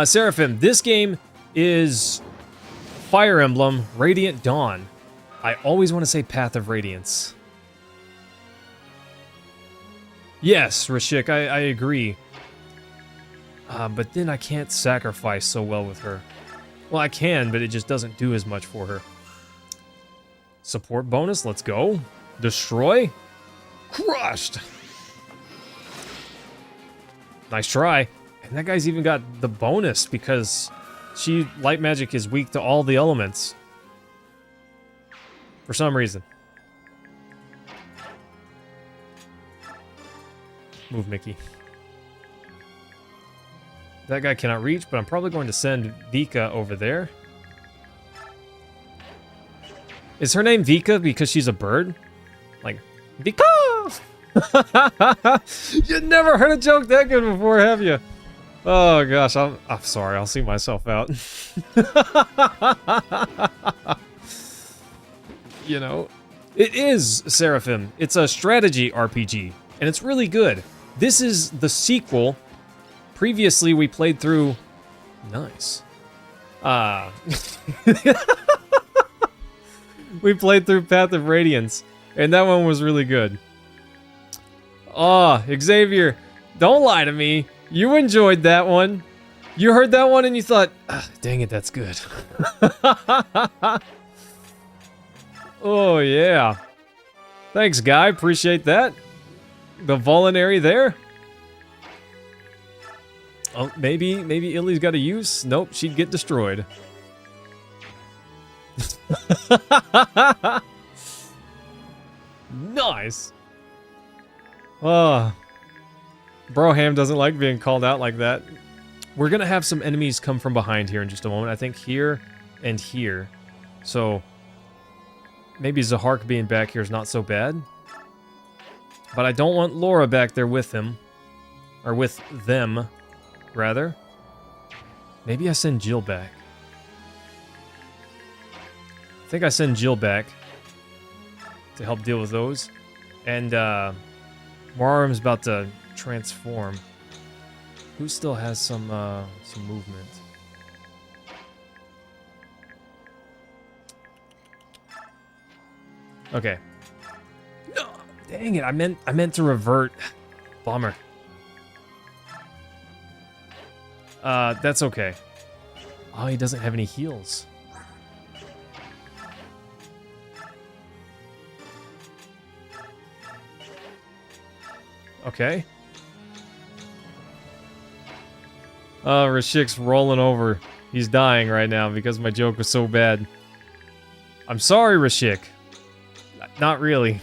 Seraphim, this game is Fire Emblem Radiant Dawn. I always want to say Path of Radiance. Yes, Rashik, I agree. But then I can't sacrifice so well with her. Well, I can, but it just doesn't do as much for her. Support bonus, let's go. Destroy. Crushed. Nice try. And that guy's even got the bonus because light magic is weak to all the elements. For some reason. Move, Mickey. That guy cannot reach, but I'm probably going to send Vika over there. Is her name Vika because she's a bird? Like, Vika! You never heard a joke that good before, have you? Oh gosh, I'm sorry, I'll see myself out. You know, it is Seraphim. It's a strategy RPG, and it's really good. This is the sequel. Previously, we played through... Nice. We played through Path of Radiance, and that one was really good. Oh, Xavier, don't lie to me. You enjoyed that one. You heard that one and you thought, dang it, that's good. Oh, yeah. Thanks, guy. Appreciate that. The voluntary there. Oh, maybe Illy's got a use. Nope, she'd get destroyed. Nice. Oh. Broham doesn't like being called out like that. We're gonna have some enemies come from behind here in just a moment. I think here and here. So maybe Zahark being back here is not so bad. But I don't want Laura back there with him. Or with them, rather. Maybe I send Jill back. I think I send Jill back to help deal with those. And Mararm's about to transform. Who still has some movement? Okay. No, dang it! I meant to revert. Bummer. That's okay. Oh, he doesn't have any heals. Okay. Rashik's rolling over. He's dying right now because my joke was so bad. I'm sorry, Rashik. Not really.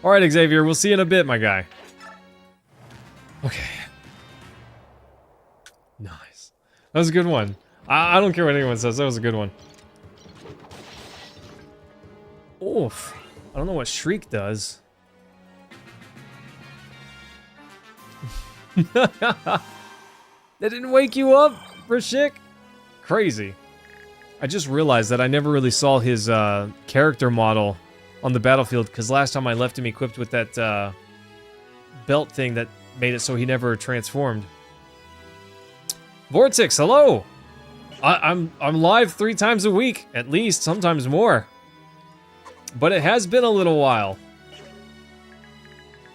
Alright, Xavier, we'll see you in a bit, my guy. Okay. Nice. That was a good one. I don't care what anyone says, that was a good one. Oof. I don't know what Shriek does. That didn't wake you up, Rashik? Crazy. I just realized that I never really saw his character model on the battlefield, because last time I left him equipped with that belt thing that made it so he never transformed. Vortex, hello! I'm live 3 times a week, at least, sometimes more. But it has been a little while.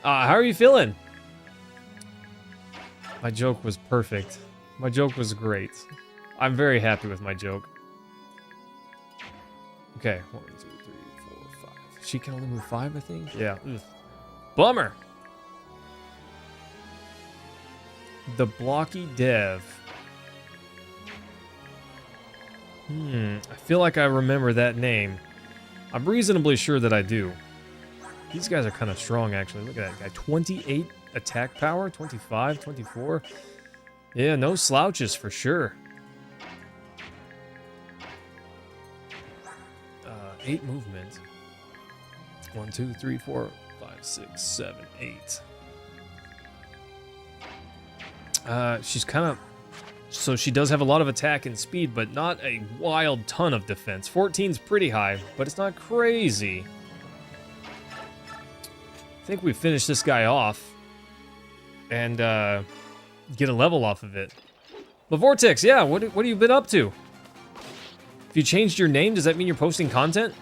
How are you feeling? My joke was perfect. My joke was great. I'm very happy with my joke. Okay, 1, 2, 3, 4, 5. She can only move 5, I think? Yeah. Ugh. Bummer! The Blocky Dev. I feel like I remember that name. I'm reasonably sure that I do. These guys are kind of strong, actually. Look at that guy. 28 attack power, 25, 24. Yeah, no slouches for sure. 8 movement. 1, 2, 3, 4, 5, 6, 7, 8. She's kind of... So she does have a lot of attack and speed, but not a wild ton of defense. 14's pretty high, but it's not crazy. I think we finish this guy off and get a level off of it. But Vortex, yeah, what have you been up to? If you changed your name, does that mean you're posting content?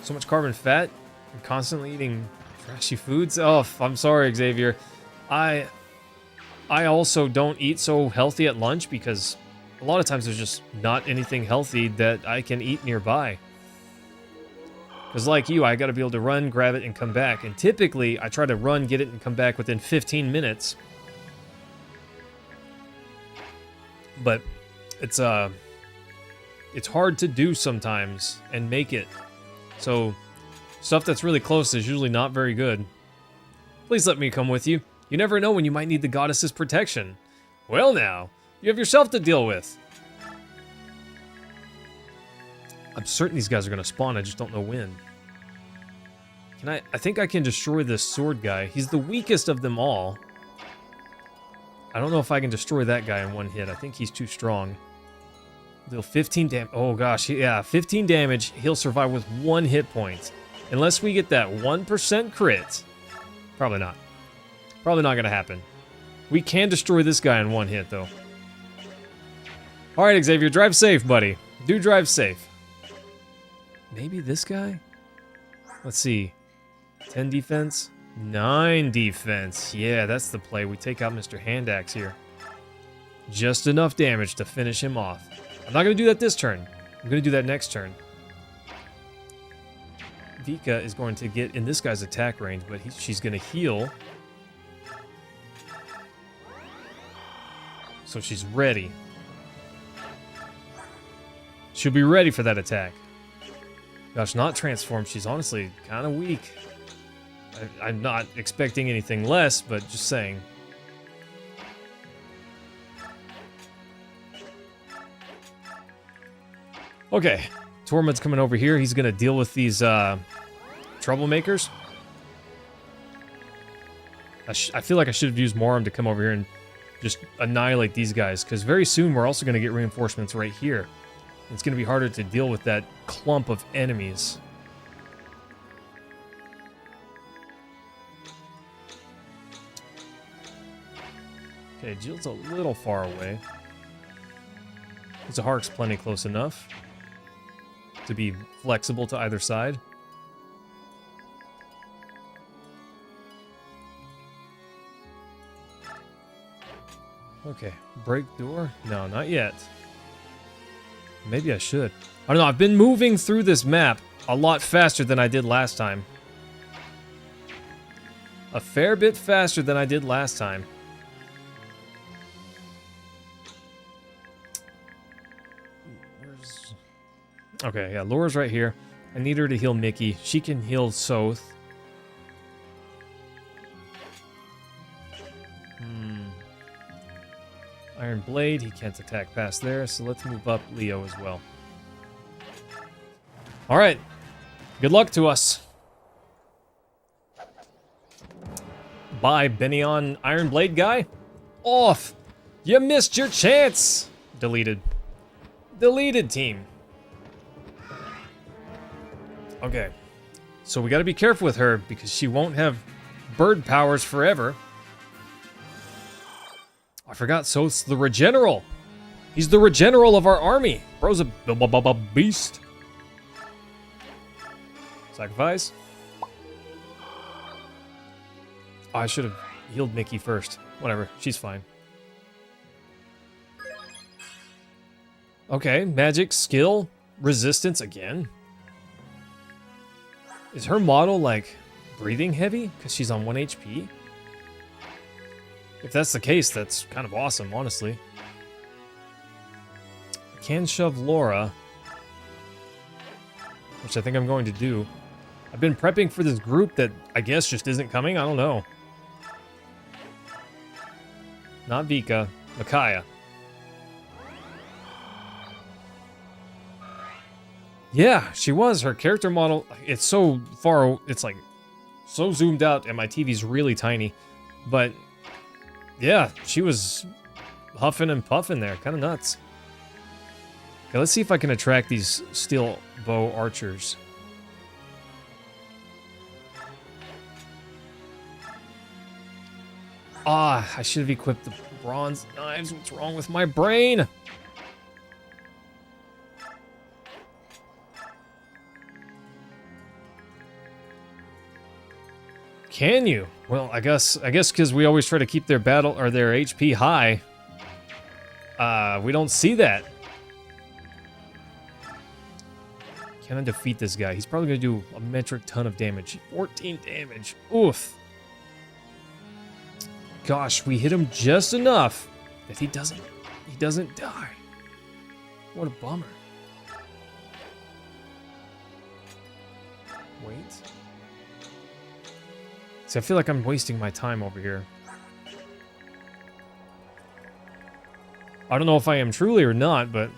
So much carbon fat and constantly eating trashy foods? Oh, I'm sorry, Xavier. I also don't eat so healthy at lunch because a lot of times there's just not anything healthy that I can eat nearby. Because like you, I gotta be able to run, grab it, and come back. And typically, I try to run, get it, and come back within 15 minutes. But it's hard to do sometimes and make it. So stuff that's really close is usually not very good. Please let me come with you. You never know when you might need the goddess's protection. Well now, you have yourself to deal with. I'm certain these guys are going to spawn, I just don't know when. I think I can destroy this sword guy. He's the weakest of them all. I don't know if I can destroy that guy in one hit. I think he's too strong. Deal 15 damage. Oh gosh, yeah, 15 damage. He'll survive with 1 hit point. Unless we get that 1% crit. Probably not. Probably not going to happen. We can destroy this guy in 1 hit, though. Alright, Xavier, drive safe, buddy. Do drive safe. Maybe this guy? Let's see. 10 defense? 9 defense. Yeah, that's the play. We take out Mr. Handaxe here. Just enough damage to finish him off. I'm not going to do that this turn. I'm going to do that next turn. Vika is going to get in this guy's attack range, but she's going to heal. So she's ready. She'll be ready for that attack. Gosh, not transformed. She's honestly kind of weak. I'm not expecting anything less, but just saying. Okay, Tormund's coming over here. He's gonna deal with these troublemakers. I feel like I should have used Moram to come over here and just annihilate these guys, because very soon we're also gonna get reinforcements right here. It's gonna be harder to deal with that clump of enemies. Okay, Jill's a little far away. Zahark's plenty close enough to be flexible to either side. Okay, break door? No, not yet. Maybe I should. I don't know, I've been moving through this map a lot faster than I did last time. A fair bit faster than I did last time. Okay, yeah, Laura's right here. I need her to heal Mickey. She can heal Soth. Iron Blade, he can't attack past there, so let's move up Leo as well. Alright. Good luck to us. Bye, Benyon Iron Blade guy. Off! You missed your chance! Deleted. Deleted, team. Okay. So we gotta be careful with her, because she won't have bird powers forever. I forgot, Soth's the Regeneral. He's the Regeneral of our army. Bro's a beast. Sacrifice. Oh, I should have healed Mickey first. Whatever, she's fine. Okay, magic, skill, resistance again. Is her model, like, breathing heavy? Because she's on 1 HP? If that's the case, that's kind of awesome, honestly. I can shove Laura, which I think I'm going to do. I've been prepping for this group that I guess just isn't coming. I don't know. Not Vika, Micaiah. Yeah, she was. Her character model, it's so far, it's like so zoomed out, and my TV's really tiny. But yeah, she was huffing and puffing there. Kind of nuts. Okay, let's see if I can attract these steel bow archers. Ah, I should have equipped the bronze knives. What's wrong with my brain? Can you? Well, I guess because we always try to keep their battle or their HP high. We don't see that. Can I defeat this guy? He's probably gonna do a metric ton of damage. 14 damage. Oof. Gosh, we hit him just enough that he doesn't die. What a bummer. Wait. See, I feel like I'm wasting my time over here. I don't know if I am truly or not, but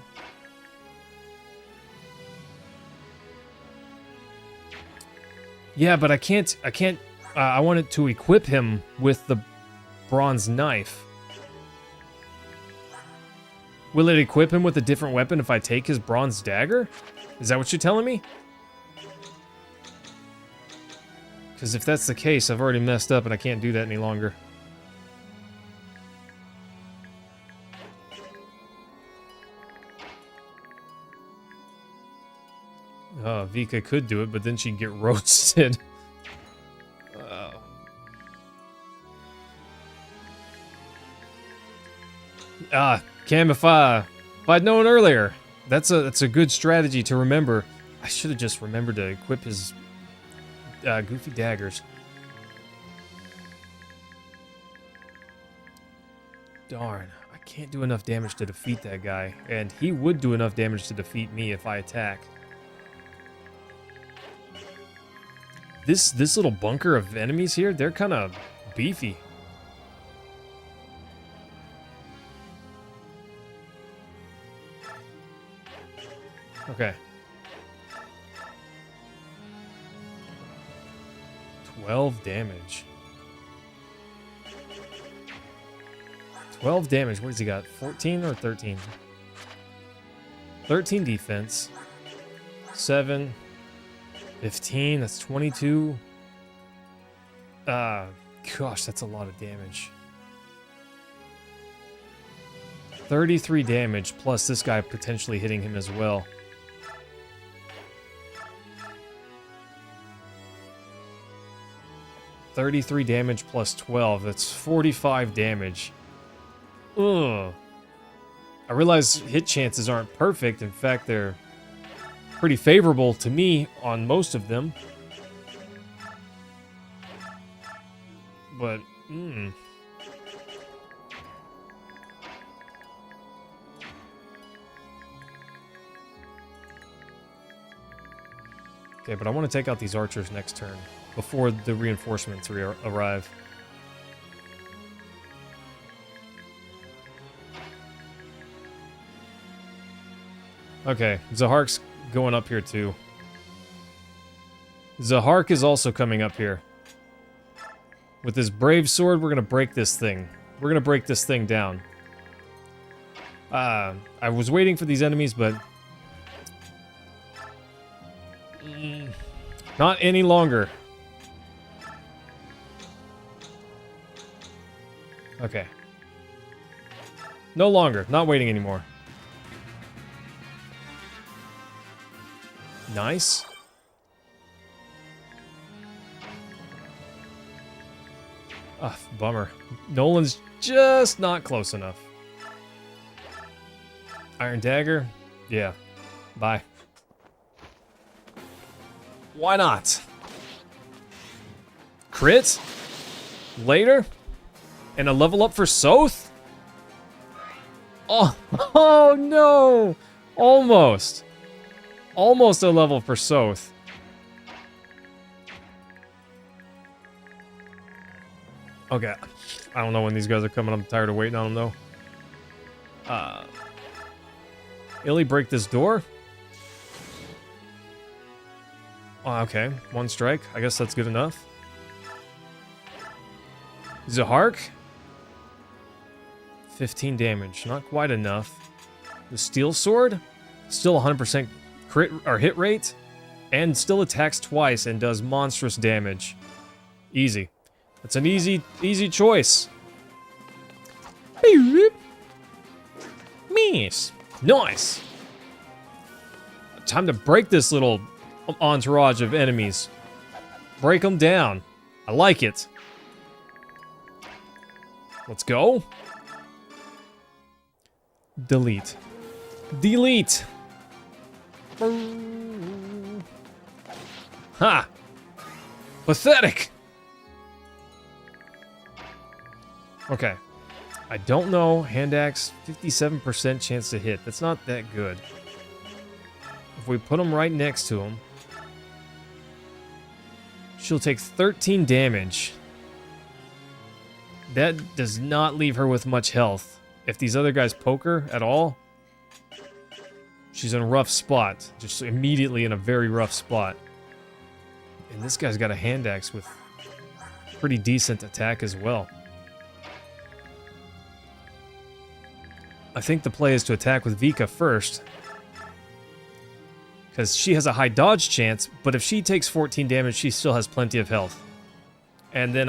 yeah, but I can't, I wanted to equip him with the bronze knife. Will it equip him with a different weapon if I take his bronze dagger? Is that what you're telling me? Because if that's the case, I've already messed up and I can't do that any longer. Vika could do it, but then she'd get roasted. Cam, if I'd known earlier, that's a good strategy to remember. I should have just remembered to equip his goofy daggers. Darn, I can't do enough damage to defeat that guy, and he would do enough damage to defeat me if I attack. This little bunker of enemies here, they're kind of beefy. Okay. 12 damage. 12 damage. What has he got? 14 or 13? 13 defense. 7. 15. That's 22. Gosh, that's a lot of damage. 33 damage, plus this guy potentially hitting him as well. $33 damage plus 12. That's 45 damage. Ugh. I realize hit chances aren't perfect. In fact, they're pretty favorable to me on most of them. But, Okay, but I want to take out these archers next turn, before the reinforcements arrive. Okay, Zahark's going up here too. Zahark is also coming up here. With his brave sword, we're gonna break this thing. We're gonna break this thing down. I was waiting for these enemies, but... not any longer. Okay. No longer. Not waiting anymore. Nice. Ah, bummer. Nolan's just not close enough. Iron Dagger? Yeah. Bye. Why not? Crit? Later? And a level up for Soth? Oh, oh no! Almost. Almost a level for Soth. Okay. I don't know when these guys are coming. I'm tired of waiting on them, though. Illy break this door? Oh, okay. One strike. I guess that's good enough. Zahark? 15 damage. Not quite enough. The Steel Sword? Still 100% crit or hit rate. And still attacks twice and does monstrous damage. Easy. That's an easy choice. Miss. Nice. Time to break this little entourage of enemies. Break them down. I like it. Let's go. Delete. Delete. Ha! Pathetic. Okay. I don't know. Hand axe, 57% chance to hit. That's not that good. If we put him right next to him, she'll take 13 damage. That does not leave her with much health. If these other guys poke her at all, she's in a rough spot. Just immediately in a very rough spot. And this guy's got a hand axe with pretty decent attack as well. I think the play is to attack with Vika first, because she has a high dodge chance, but if she takes 14 damage, she still has plenty of health. And then,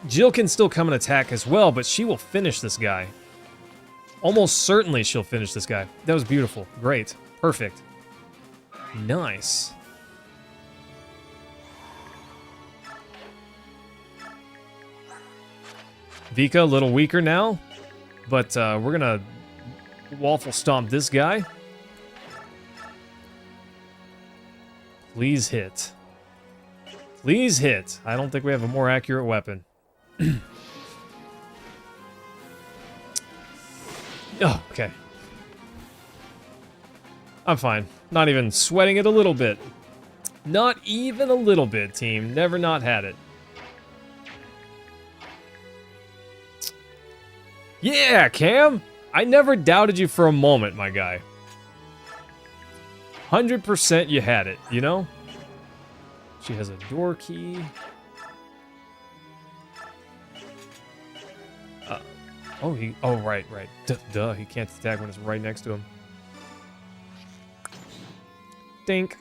Jill can still come and attack as well, but she will finish this guy. Almost certainly she'll finish this guy. That was beautiful. Great. Perfect. Nice. Vika, a little weaker now. But we're gonna waffle stomp this guy. Please hit. Please hit. I don't think we have a more accurate weapon. Oh, okay. I'm fine. Not even sweating it a little bit. Not even a little bit, team. Never not had it. Yeah, Cam! I never doubted you for a moment, my guy. 100% you had it, you know? She has a door key. Oh, right. Duh, he can't attack when it's right next to him. Dink.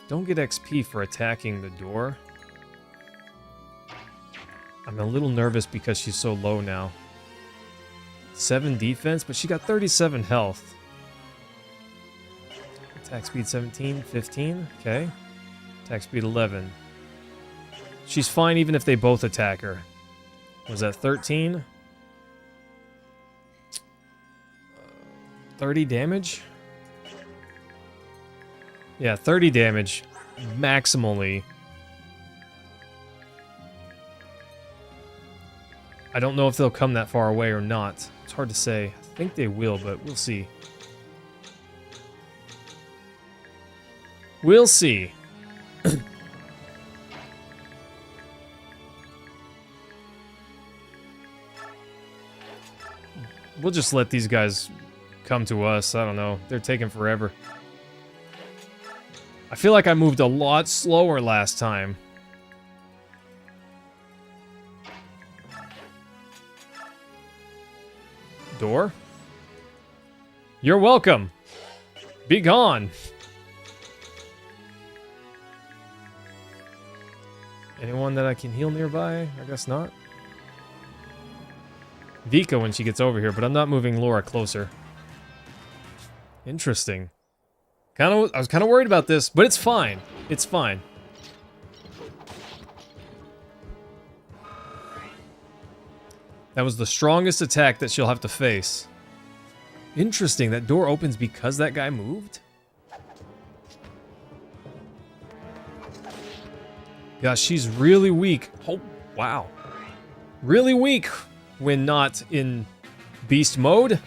Don't get XP for attacking the door. I'm a little nervous because she's so low now. 7 defense, but she got 37 health. Attack speed 17, 15, okay. Attack speed 11. She's fine even if they both attack her. Was that 13? 30 damage? Yeah, 30 damage. Maximally. I don't know if they'll come that far away or not. It's hard to say. I think they will, but we'll see. We'll see. We'll just let these guys come to us. I don't know. They're taking forever. I feel like I moved a lot slower last time. Door? You're welcome. Be gone. Anyone that I can heal nearby? I guess not. Vika when she gets over here, but I'm not moving Laura closer. Interesting. I was kind of worried about this, but it's fine. It's fine. That was the strongest attack that she'll have to face. Interesting, that door opens because that guy moved? Yeah, she's really weak. Oh, wow. Really weak when not in beast mode.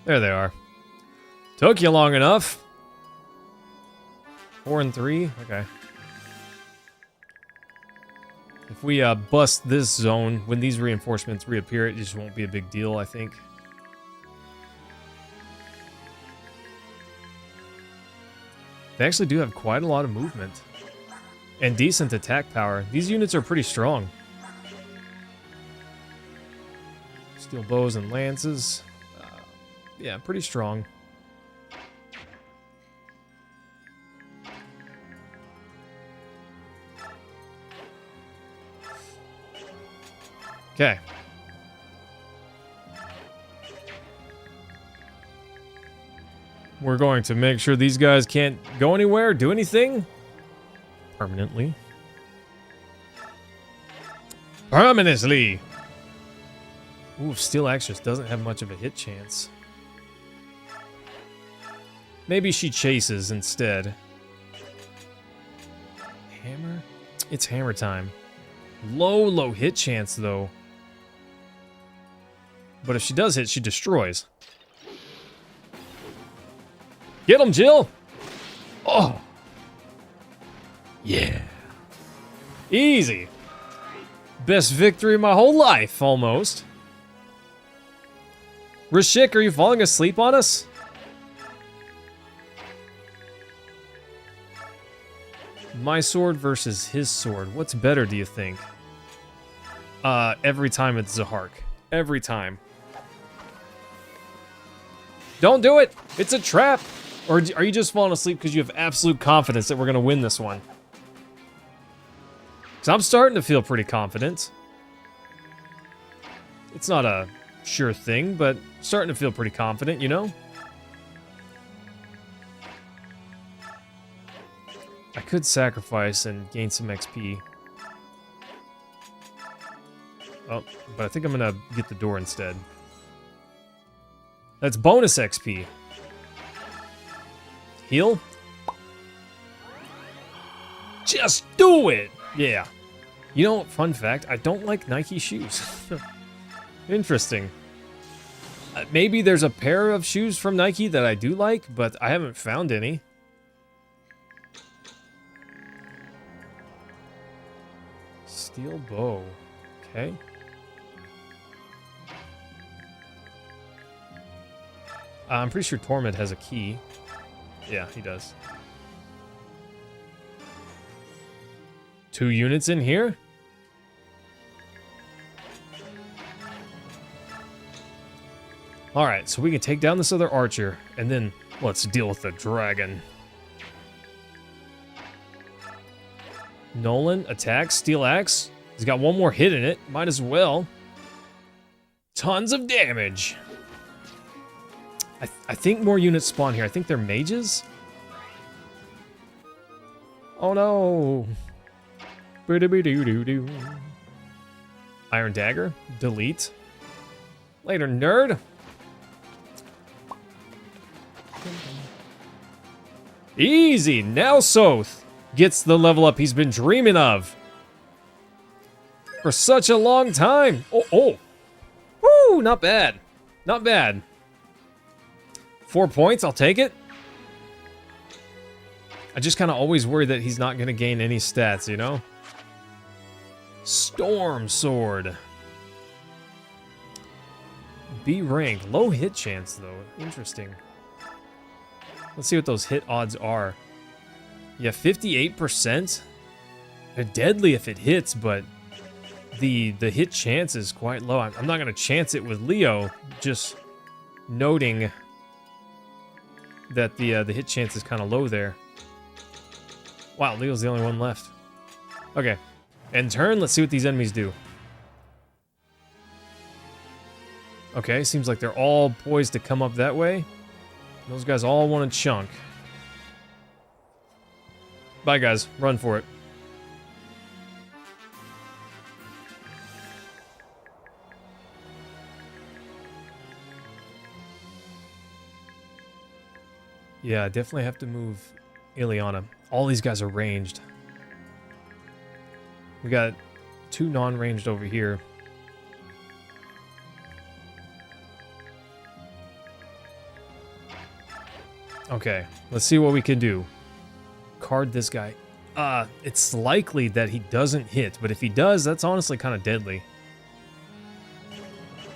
There they are. Took you long enough. 4 and 3, okay. If we bust this zone, when these reinforcements reappear, it just won't be a big deal, I think. They actually do have quite a lot of movement. And decent attack power. These units are pretty strong. Steel bows and lances. Yeah, pretty strong. Okay. We're going to make sure these guys can't go anywhere, do anything permanently. Permanently! Ooh, Steel Axe just doesn't have much of a hit chance. Maybe she chases instead. Hammer? It's hammer time. Low hit chance, though. But if she does hit, she destroys. Get him, Jill! Oh! Yeah. Easy. Best victory of my whole life, almost. Rashik, are you falling asleep on us? My sword versus his sword. What's better, do you think? Every time it's Zahark. Every time. Don't do it! It's a trap! Or are you just falling asleep because you have absolute confidence that we're going to win this one? Because I'm starting to feel pretty confident. It's not a sure thing, but starting to feel pretty confident, you know? I could sacrifice and gain some XP. Oh, but I think I'm going to get the door instead. That's bonus XP. Heal? Just do it! Yeah. You know, fun fact, I don't like Nike shoes. Interesting. Maybe there's a pair of shoes from Nike that I do like, but I haven't found any. Steel bow. Okay. I'm pretty sure Tormund has a key. Yeah, he does. 2 units in here? Alright, so we can take down this other archer, and then let's deal with the dragon. Nolan, attack, steel axe. He's got 1 more hit in it. Might as well. Tons of damage. I think more units spawn here. I think they're mages. Oh no. Iron dagger. Delete. Later, nerd. Easy. Now Soth gets the level up he's been dreaming of for such a long time. Oh. Woo, not bad. Not bad. 4 points, I'll take it. I just kind of always worry that he's not going to gain any stats, you know? Storm Sword. B rank. Low hit chance, though. Interesting. Let's see what those hit odds are. Yeah, 58%. They're deadly if it hits, but the hit chance is quite low. I'm not going to chance it with Leo, just noting that the hit chance is kind of low there. Wow, Leo's the only one left. Okay. End turn, let's see what these enemies do. Okay, seems like they're all poised to come up that way. Those guys all want a chunk. Bye, guys. Run for it. Yeah, definitely have to move Ileana. All these guys are ranged. We got 2 non-ranged over here. Okay, let's see what we can do. Card this guy. It's likely that he doesn't hit, but if he does, that's honestly kind of deadly.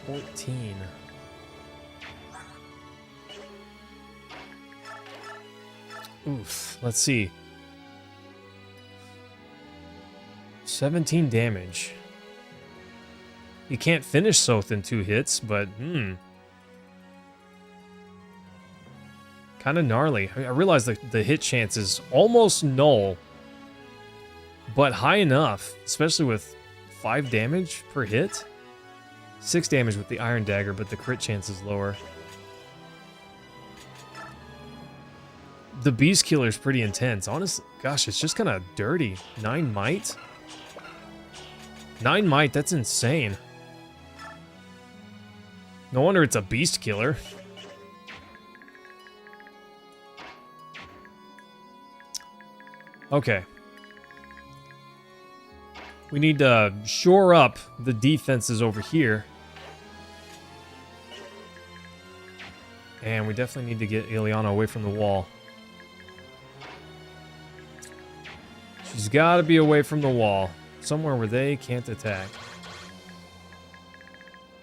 14. Oof, let's see. 17 damage. You can't finish Soth in 2 hits, but kind of gnarly. I realize that the hit chance is almost null, but high enough, especially with 5 damage per hit. 6 damage with the Iron Dagger, but the crit chance is lower. The Beast Killer is pretty intense. Honestly, gosh, it's just kind of dirty. 9 might? 9 might, that's insane. No wonder it's a Beast Killer. Okay. We need to shore up the defenses over here. And we definitely need to get Ileana away from the wall. She's got to be away from the wall. Somewhere where they can't attack.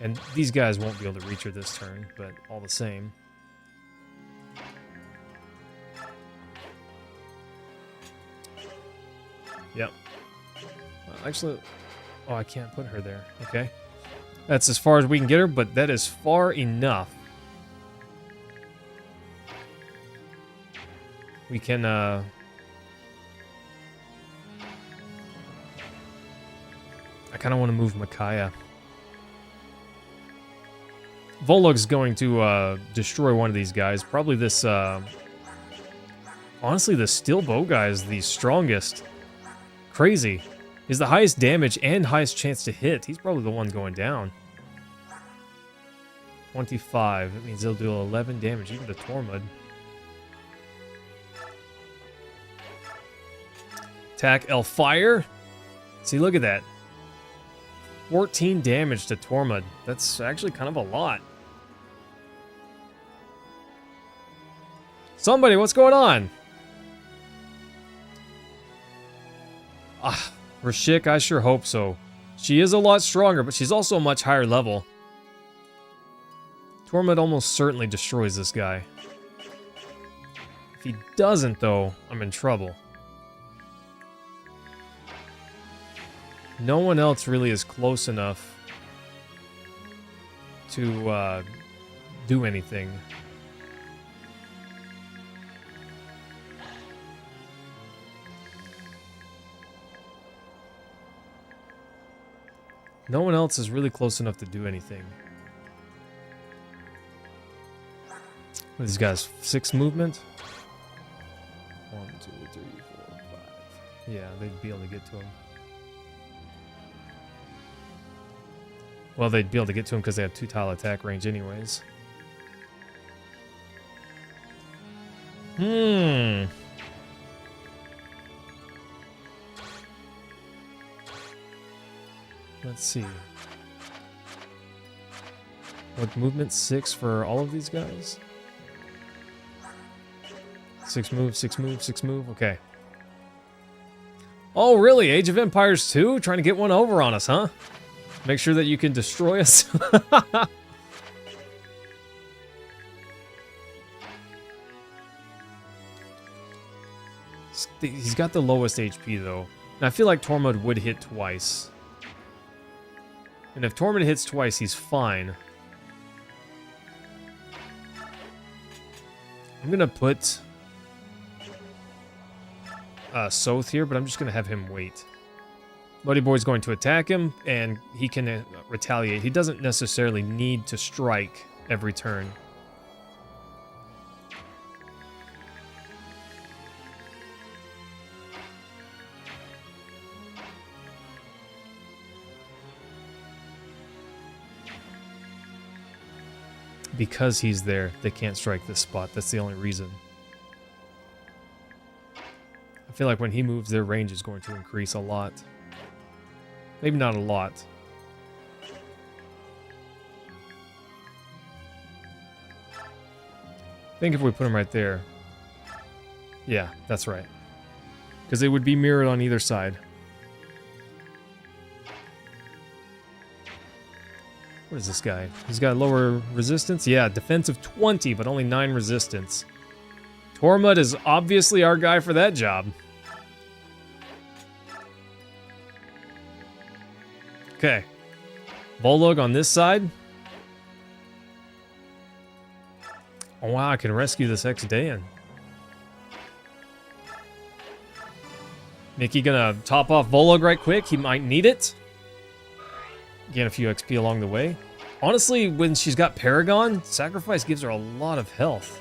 And these guys won't be able to reach her this turn, but all the same. Yep. Actually, oh, I can't put her there. Okay. That's as far as we can get her, but that is far enough. We can, I kind of want to move Micaiah. Volug's going to destroy one of these guys. Probably this, honestly, the steel bow guy is the strongest. Crazy. He's the highest damage and highest chance to hit. He's probably the one going down. 25. That means they'll do 11 damage, even to Tormund. Attack Elfire. See, look at that. 14 damage to Tormund. That's actually kind of a lot. Somebody, what's going on? Ah, Rashik, I sure hope so. She is a lot stronger, but she's also a much higher level. Tormund almost certainly destroys this guy. If he doesn't, though, I'm in trouble. No one else really is close enough to do anything. No one else is really close enough to do anything. What are these guys? 6 movement? 1, 2, 3, 4, 5. Yeah, they'd be able to get to him. Well, they'd be able to get to him because they have 2 tile attack range anyways. Let's see. What movement? 6 for all of these guys? 6 move, 6 move, 6 move. Okay. Oh, really? Age of Empires 2? Trying to get one over on us, huh? Make sure that you can destroy us. He's got the lowest HP, though. And I feel like Tormund would hit twice. And if Tormund hits twice, he's fine. I'm going to put Soth here, but I'm just going to have him wait. Muddy Boy's going to attack him, and he can retaliate. He doesn't necessarily need to strike every turn. Because he's there, they can't strike this spot. That's the only reason. I feel like when he moves, their range is going to increase a lot. Maybe not a lot. I think if we put him right there. Yeah, that's right. Because it would be mirrored on either side. What is this guy? He's got lower resistance? Yeah, defensive 20, but only 9 resistance. Tormund is obviously our guy for that job. Okay. Volug on this side. Oh wow, I can rescue this X-Dayan. Mickey gonna top off Volug right quick. He might need it. Gain a few XP along the way. Honestly, when she's got Paragon, Sacrifice gives her a lot of health.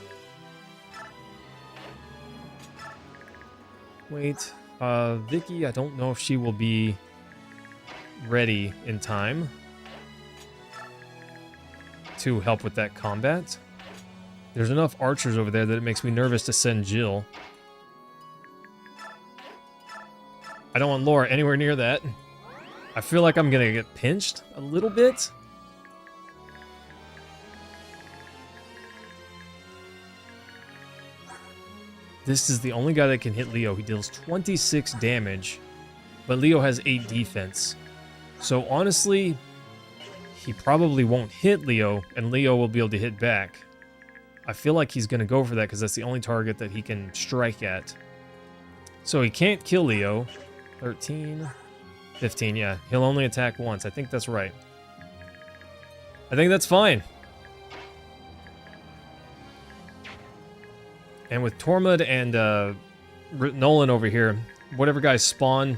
Wait, Vicky, I don't know if she will be ready in time to help with that combat. There's enough archers over there that it makes me nervous to send Jill. I don't want Laura anywhere near that. I feel like I'm gonna get pinched a little bit. This is the only guy that can hit Leo. He deals 26 damage, but Leo has 8 defense. So honestly, he probably won't hit Leo, and Leo will be able to hit back. I feel like he's gonna go for that because that's the only target that he can strike at. So he can't kill Leo. 13... 15, yeah. He'll only attack once. I think that's right. I think that's fine. And with Tormund and Nolan over here, whatever guys spawn,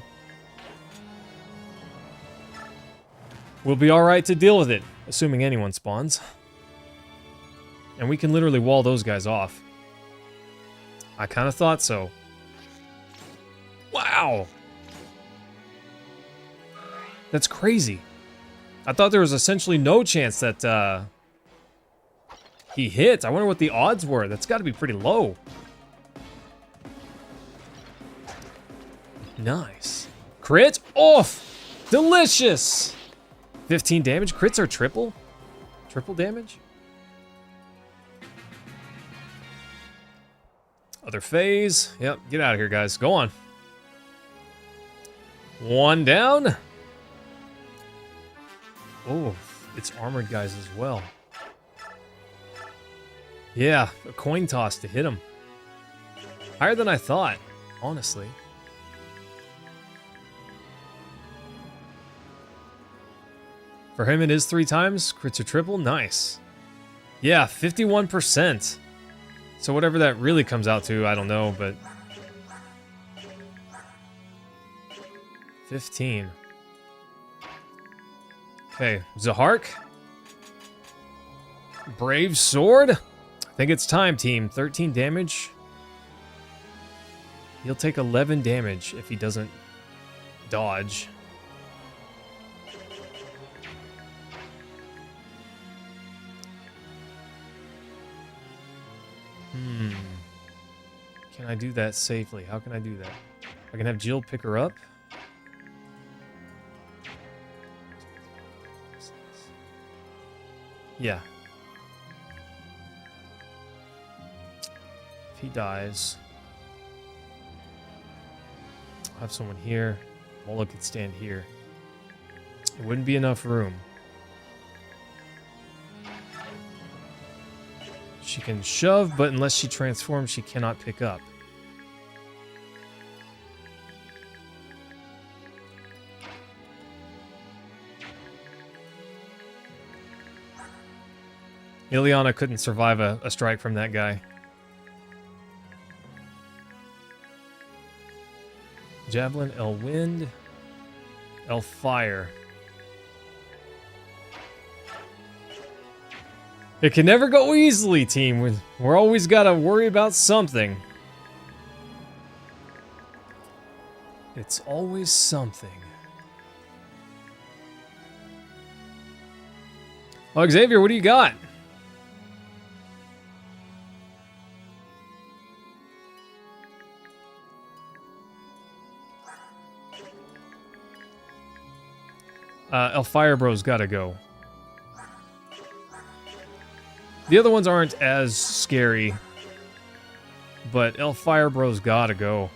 we'll be alright to deal with it, assuming anyone spawns. And we can literally wall those guys off. I kind of thought so. Wow! That's crazy. I thought there was essentially no chance that he hit. I wonder what the odds were. That's got to be pretty low. Nice. Crit off. Delicious. 15 damage. Crits are triple? Triple damage? Other phase. Yep, get out of here, guys. Go on. One down. Oh, it's armored guys as well. Yeah, a coin toss to hit him. Higher than I thought, honestly. For him, it is 3 times. Crits or triple. Nice. Yeah, 51%. So whatever that really comes out to, I don't know, but... 15. Okay, Zahark. Brave Sword. I think it's time, team. 13 damage. He'll take 11 damage if he doesn't dodge. Can I do that safely? How can I do that? I can have Jill pick her up. Yeah. If he dies, I'll have someone here. Mola could stand here. It wouldn't be enough room. She can shove, but unless she transforms, she cannot pick up. Ileana couldn't survive a strike from that guy. Javelin, L Wind, L Fire. It can never go easily, team. We're always gotta worry about something. It's always something. Oh, Xavier, what do you got? Elfire Bro's gotta go. The other ones aren't as scary, but Elfire Bro's gotta go.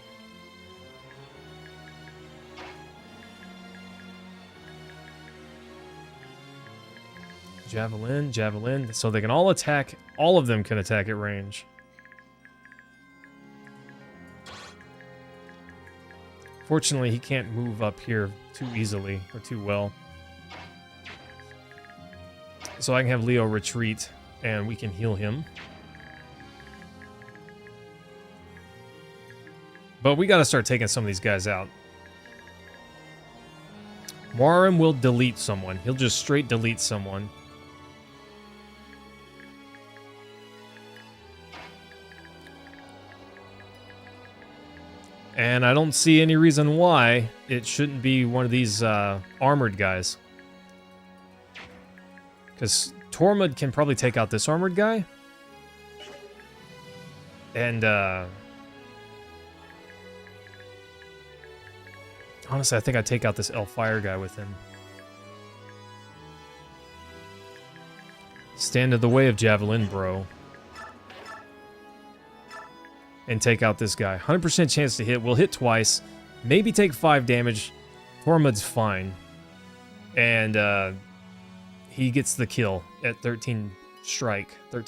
Javelin, Javelin, so they can all attack, all of them can attack at range. Fortunately, he can't move up here too easily, or too well. So I can have Leo retreat, and we can heal him. But we gotta start taking some of these guys out. Morim will delete someone. He'll just straight delete someone. And I don't see any reason why it shouldn't be one of these armored guys. Because Tormund can probably take out this armored guy. And, honestly, I think I'd take out this Elfire guy with him. Stand in the way of Javelin, bro. And take out this guy. 100% chance to hit. We'll hit twice. Maybe take 5 damage. Tormund's fine. And, he gets the kill at 13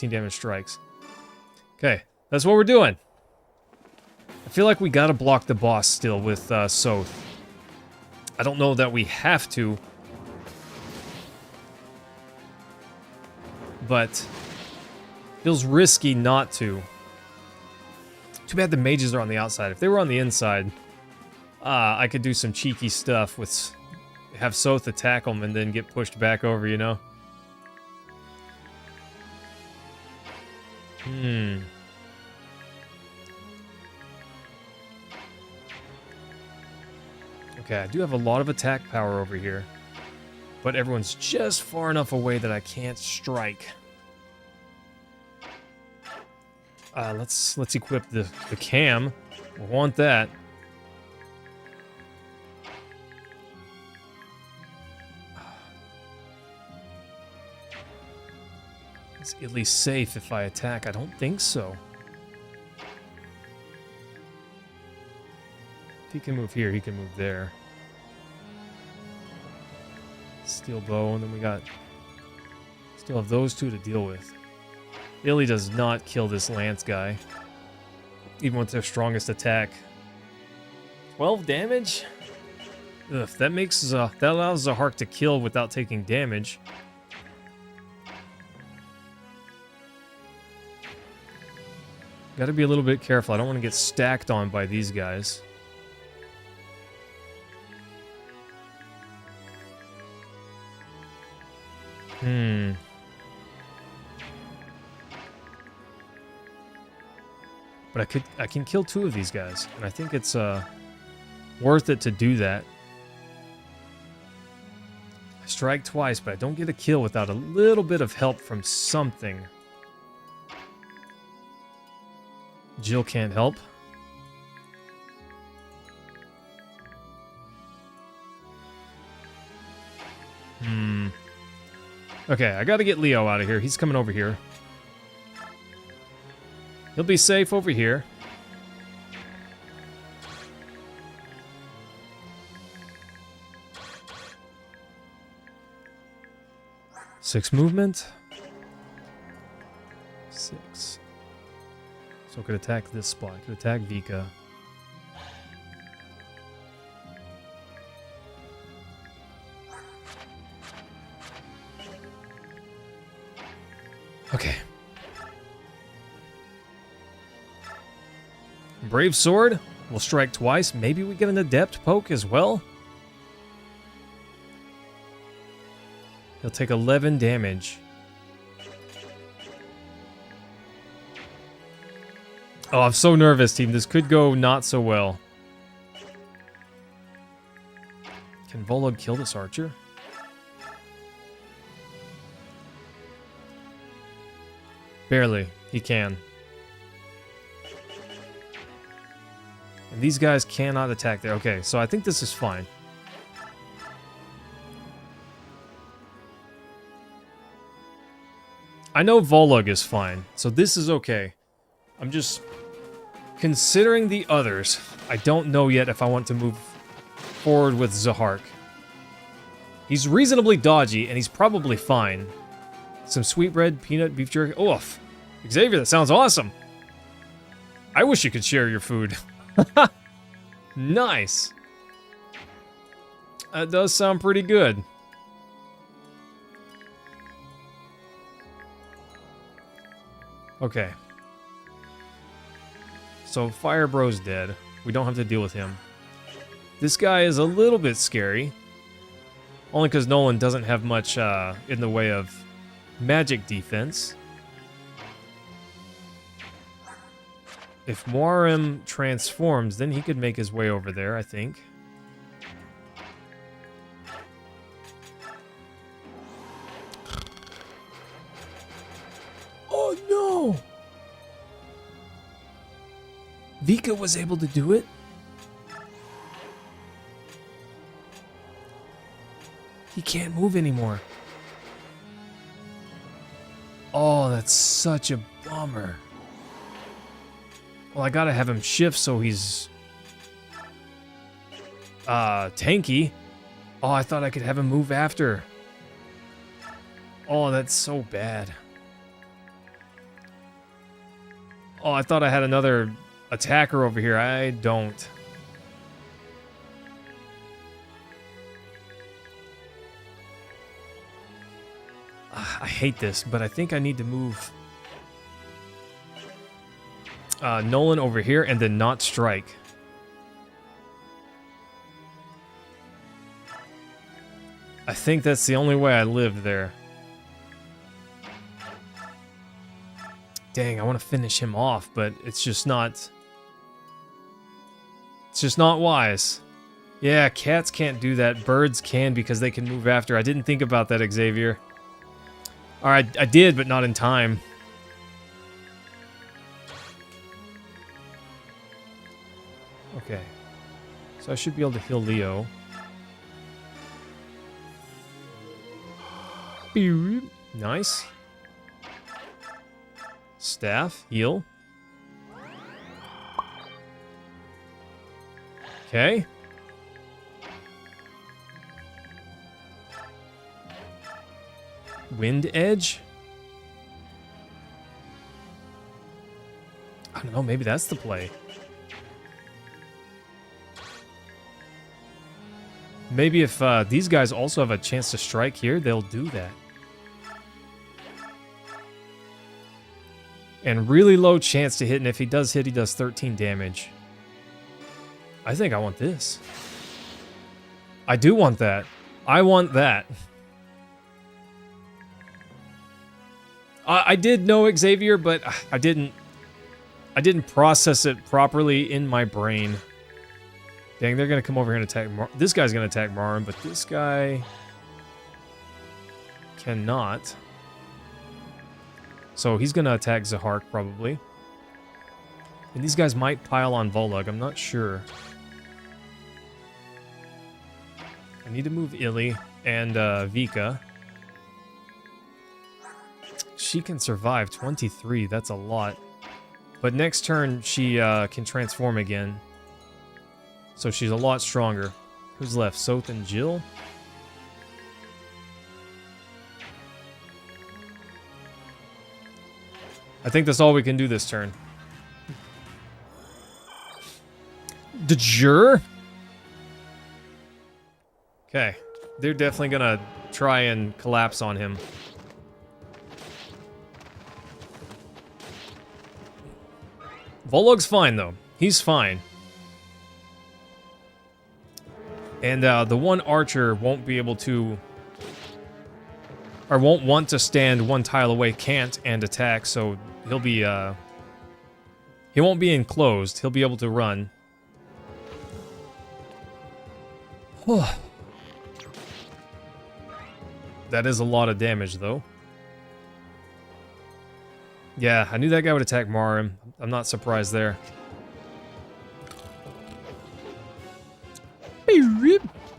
damage strikes. Okay, that's what we're doing. I feel like we gotta block the boss still with Soth. I don't know that we have to. But feels risky not to. Too bad the mages are on the outside. If they were on the inside, I could do some cheeky stuff with... have Soth attack them and then get pushed back over, you know? Okay, I do have a lot of attack power over here. But everyone's just far enough away that I can't strike. Let's equip the cam. We want that. It's at least safe if I attack. I don't think so. he can move here, he can move there. Steel bow, and then we got... Still have those two to deal with. Illy does not kill this lance guy. Even with their strongest attack. 12 damage? Ugh, that makes that allows Zahark to kill without taking damage. Gotta be a little bit careful. I don't want to get stacked on by these guys. But I can kill two of these guys, and I think it's worth it to do that. I strike twice, but I don't get a kill without a little bit of help from something. Jill can't help. Okay, I gotta get Leo out of here. He's coming over here. He'll be safe over here. Six movement. 6. So I could attack this spot. I could attack Vika. Okay. Brave Sword will strike twice. Maybe we get an Adept poke as well. He'll take 11 damage. Oh, I'm so nervous, team. This could go not so well. Can Volug kill this archer? Barely. He can. And these guys cannot attack there. Okay, so I think this is fine. I know Volug is fine, so this is okay. I'm just considering the others. I don't know yet if I want to move forward with Zahark. He's reasonably dodgy, and he's probably fine. Some sweetbread, peanut, beef jerky. Oof. Xavier, that sounds awesome. I wish you could share your food. Nice. That does sound pretty good. Okay. So Fire Bro's dead. We don't have to deal with him. This guy is a little bit scary. Only because Nolan doesn't have much in the way of magic defense. If Moirim transforms, then he could make his way over there, I think. Oh no! Vika was able to do it? He can't move anymore. Oh, that's such a bummer. Well, I gotta have him shift so he's... tanky. Oh, I thought I could have him move after. Oh, that's so bad. Oh, I thought I had another attacker over here. I don't. I hate this, but I think I need to move... Nolan over here and then not strike. I think that's the only way I live there. Dang, I want to finish him off, but it's just not... It's just not wise. Yeah, cats can't do that. Birds can because they can move after. I didn't think about that, Xavier. Alright, I did, but not in time. Okay. So I should be able to heal Leo. Nice. Staff, heal. Okay. Wind Edge? I don't know, maybe that's the play. Maybe if these guys also have a chance to strike here, they'll do that. And really low chance to hit, and if he does hit, he does 13 damage. I think I want this. I do want that. I want that. I did know Xavier, but I didn't process it properly in my brain. Dang, they're gonna come over here and attack this guy's gonna attack Marm, but this guy cannot. So he's gonna attack Zahark probably. And these guys might pile on Volug, I'm not sure. I need to move Illy and Vika. She can survive 23, that's a lot. But next turn, she can transform again. So she's a lot stronger. Who's left? Soth and Jill? I think that's all we can do this turn. Dejure? Okay. They're definitely gonna try and collapse on him. Volug's fine, though. He's fine. And the one archer won't be able to... or won't want to stand one tile away, can't, and attack, so he'll be, he won't be enclosed. He'll be able to run. That is a lot of damage, though. Yeah, I knew that guy would attack Marim. I'm not surprised there.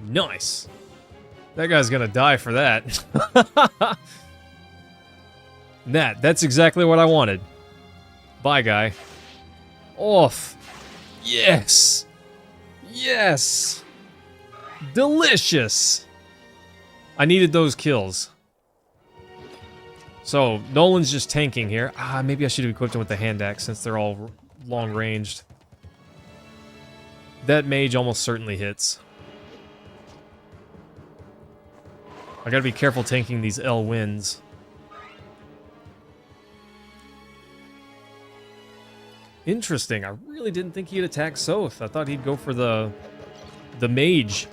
Nice. That guy's gonna die for that. That's exactly what I wanted. Bye, guy. Off. Yes. Yes. Delicious. I needed those kills. So, Nolan's just tanking here. Maybe I should have equipped him with the hand axe since they're all long-ranged. That mage almost certainly hits. I gotta be careful tanking these L winds. Interesting. I really didn't think he'd attack Soth. I thought he'd go for the mage.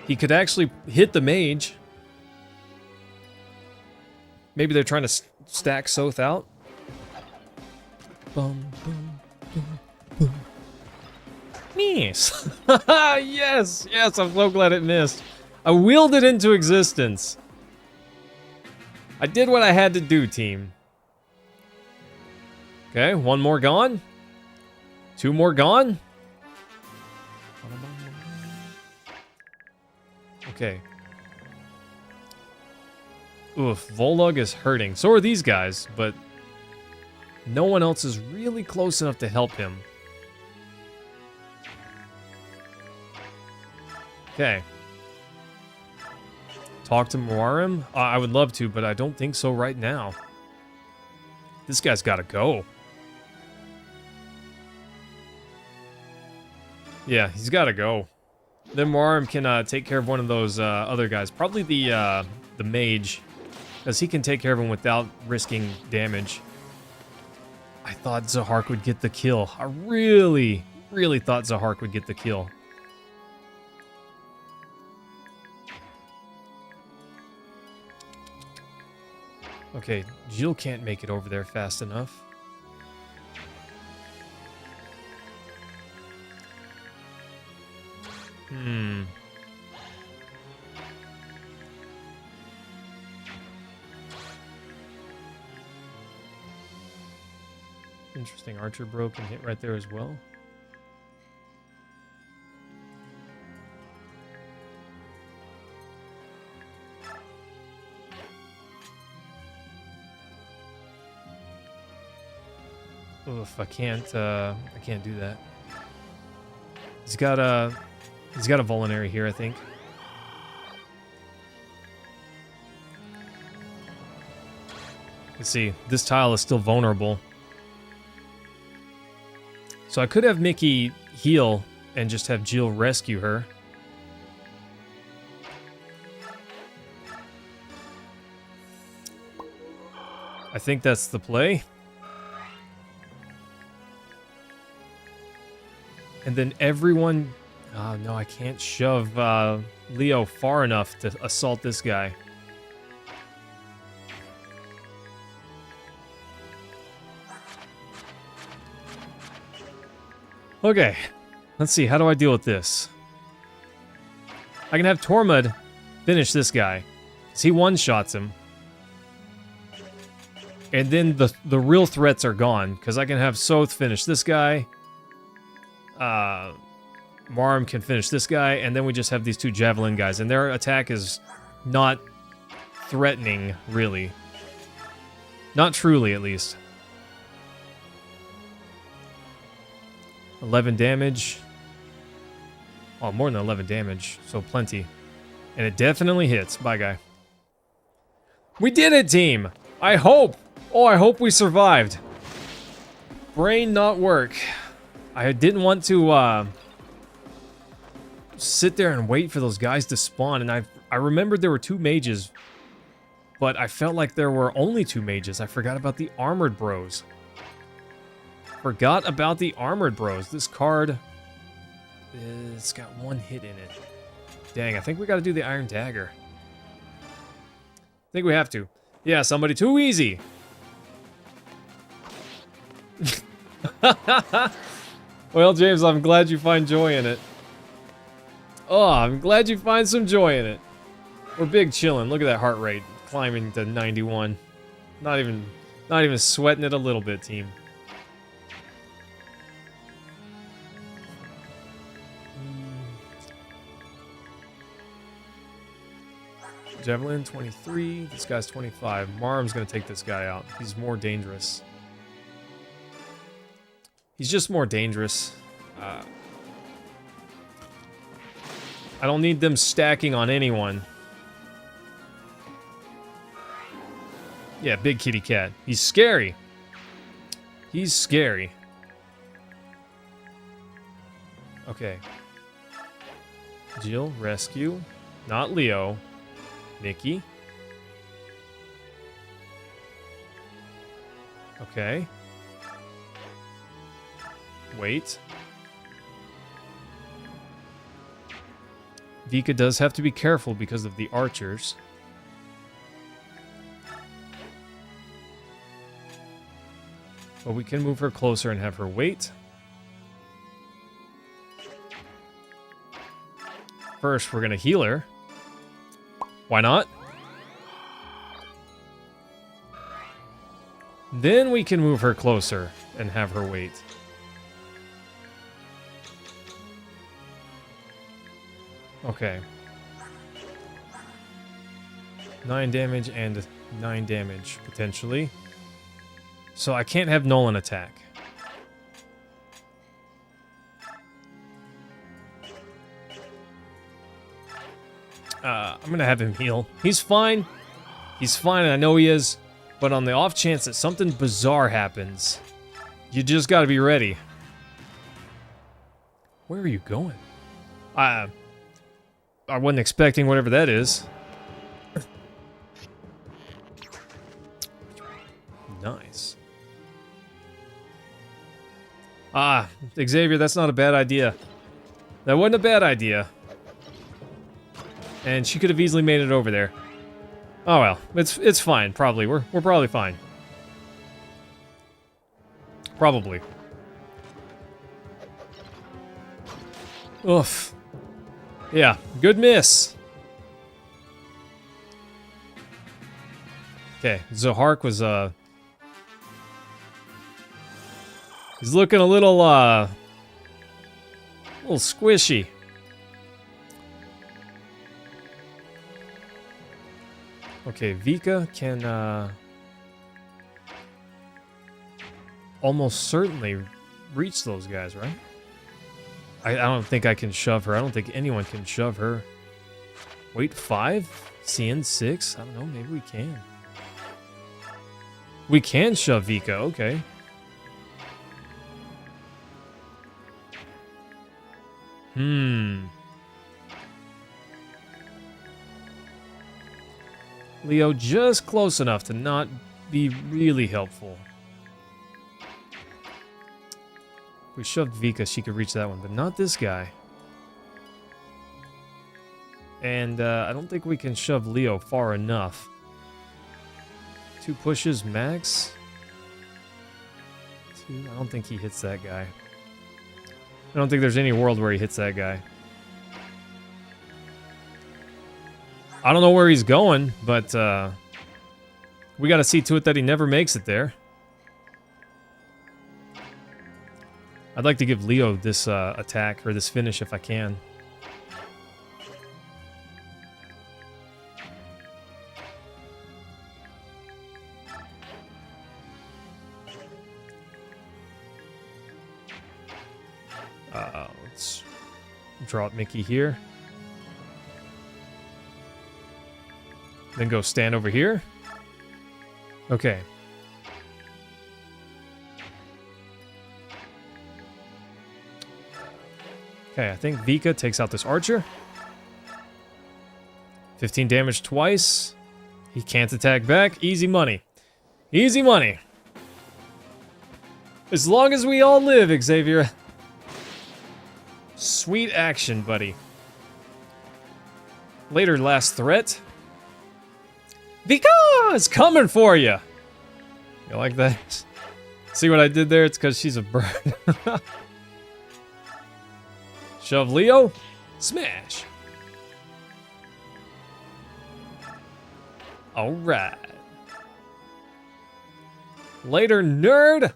He could actually hit the mage. Maybe they're trying to stack Soth out. Boom, boom, boom, boom. Yes. Yes, yes, I'm so glad it missed. I willed it into existence. I did what I had to do, team. Okay, one more gone. Two more gone. Okay. Oof, Volug is hurting. So are these guys, but no one else is really close enough to help him. Okay. Talk to Muarim? I would love to, but I don't think so right now. This guy's gotta go. Yeah, he's gotta go. Then Muarim can take care of one of those other guys. Probably the mage. Because he can take care of him without risking damage. I thought Zahark would get the kill. I really, really thought Zahark would get the kill. Okay, Jill can't make it over there fast enough. Interesting, Archer broke and hit right there as well. Oof, I can't do that. He's got a Vulnerary here, I think. Let's see. This tile is still vulnerable. So I could have Mickey heal and just have Jill rescue her. I think that's the play. And then everyone... Oh, no, I can't shove Leo far enough to assault this guy. Okay, let's see. How do I deal with this? I can have Tormund finish this guy, because he one-shots him. And then the real threats are gone, because I can have Soth finish this guy. Marm can finish this guy, and then we just have these two Javelin guys, and their attack is not threatening, really. Not truly, at least. 11 damage. Oh, more than 11 damage, so plenty. And it definitely hits. Bye, guy. We did it, team! I hope! Oh, I hope we survived. Brain not work. I didn't want to, sit there and wait for those guys to spawn, and I remembered there were 2 mages, but I felt like there were only 2 mages. I forgot about the armored bros. Forgot about the armored bros. This card, it's got 1 hit in it. Dang, I think we gotta do the Iron Dagger. I think we have to. Yeah, somebody too easy. Well, James, I'm glad you find joy in it. Oh, I'm glad you find some joy in it. We're big chillin'. Look at that heart rate climbing to 91. Not even sweating it a little bit, team. Javelin 23. This guy's 25. Marm's gonna take this guy out. He's more dangerous. He's just more dangerous. I don't need them stacking on anyone. Yeah, big kitty cat. He's scary. He's scary. Okay. Jill, rescue. Not Leo. Mickey. Okay. Wait. Vika does have to be careful because of the archers. But we can move her closer and have her wait. First, we're going to heal her. Why not? Then we can move her closer and have her wait. Okay. 9 damage and 9 damage, potentially. So I can't have Nolan attack. I'm gonna have him heal. He's fine. He's fine, I know he is. But on the off chance that something bizarre happens, you just gotta be ready. Where are you going? I wasn't expecting whatever that is. Nice. Xavier, that's not a bad idea. That wasn't a bad idea. And she could have easily made it over there. Oh well, it's fine, probably. We're probably fine. Probably. Oof. Yeah, good miss. Okay, Zohark was he's looking a little squishy. Okay, Vika can almost certainly reach those guys, right? I don't think I can shove her. I don't think anyone can shove her. Wait, 5? CN 6? I don't know. Maybe we can. We can shove Vika. Okay. Leo just close enough to not be really helpful. If we shoved Vika, she could reach that one, but not this guy. And I don't think we can shove Leo far enough. 2 pushes max. 2, I don't think he hits that guy. I don't think there's any world where he hits that guy. I don't know where he's going, but we got to see to it that he never makes it there. I'd like to give Leo this attack, or this finish if I can. Let's drop Mickey here. Then go stand over here. Okay. Okay, I think Vika takes out this archer. 15 damage twice. He can't attack back. Easy money. Easy money. As long as we all live, Xavier. Sweet action, buddy. Later, last threat. Vika is coming for you. You like that? See what I did there? It's because she's a bird. Shove Leo. Smash. All right. Later, nerd.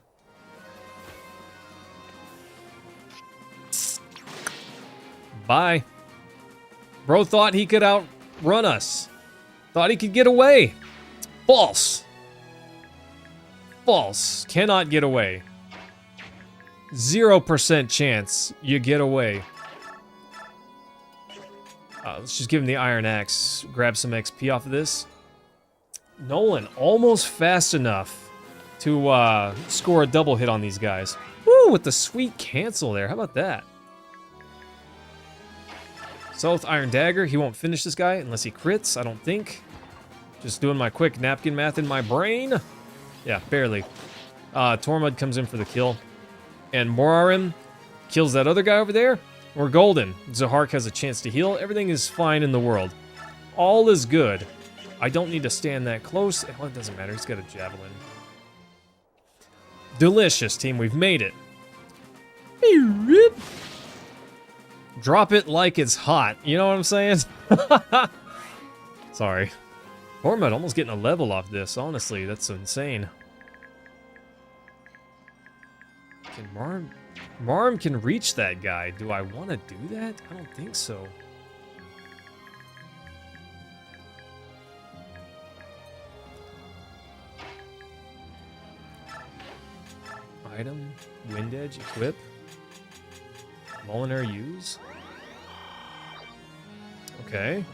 Bye. Bro thought he could outrun us. Thought he could get away. False. False. Cannot get away. 0% chance you get away. Let's just give him the Iron Axe. Grab some XP off of this. Nolan, almost fast enough to score a double hit on these guys. Woo, with the sweet cancel there. How about that? South Iron Dagger. He won't finish this guy unless he crits, I don't think. Just doing my quick napkin math in my brain. Yeah, barely. Tormud comes in for the kill. And Morarim kills that other guy over there. We're golden. Zahark has a chance to heal. Everything is fine in the world. All is good. I don't need to stand that close. Well, it doesn't matter. He's got a javelin. Delicious, team. We've made it. Drop it like it's hot. You know what I'm saying? Sorry. Tormud almost getting a level off this. Honestly, that's insane. Can Marm can reach that guy. Do I want to do that? I don't think so. Item, Wind Edge, equip. Molinar use. Okay.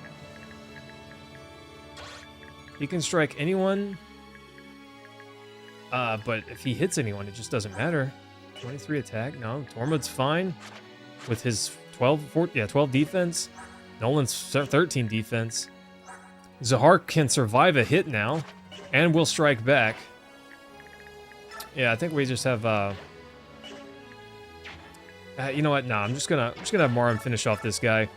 He can strike anyone. But if he hits anyone, it just doesn't matter. 23 attack? No, Tormud's fine with his 12 defense. Nolan's 13 defense. Zahark can survive a hit now, and will strike back. Yeah, I think we just have. You know what? No, I'm just gonna have Marum finish off this guy.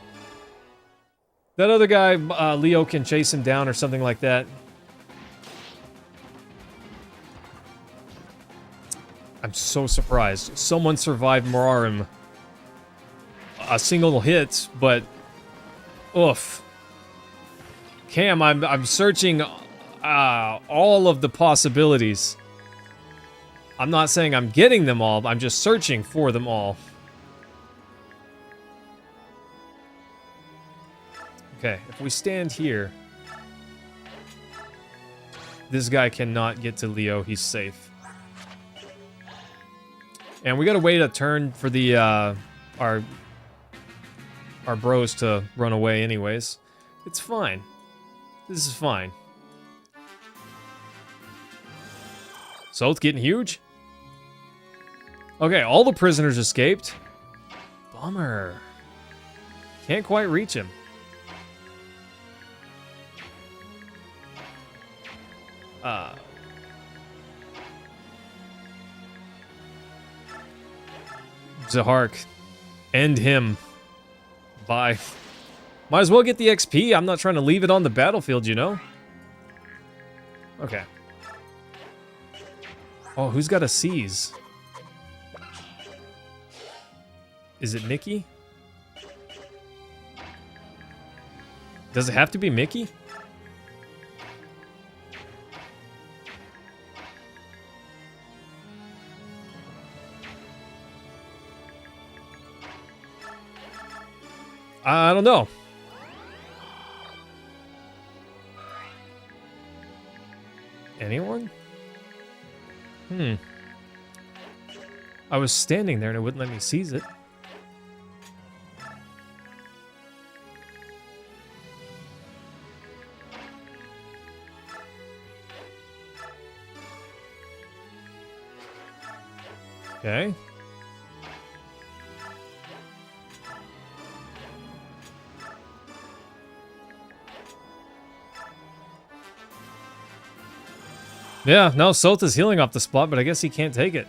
That other guy, Leo can chase him down or something like that. I'm so surprised. Someone survived Morarim. A single hit, but oof. Cam, I'm searching all of the possibilities. I'm not saying I'm getting them all, I'm just searching for them all. Okay, if we stand here, this guy cannot get to Leo. He's safe. And we gotta wait a turn for the our bros to run away anyways. It's fine. This is fine. So it's getting huge. Okay, all the prisoners escaped. Bummer. Can't quite reach him. Zahark. End him. Bye. Might as well get the XP. I'm not trying to leave it on the battlefield, you know? Okay. Oh, who's got a seize? Is it Mickey? Does it have to be Mickey? I don't know. Anyone? I was standing there and it wouldn't let me seize it. Okay. Yeah, no, Sota's healing off the spot, but I guess he can't take it.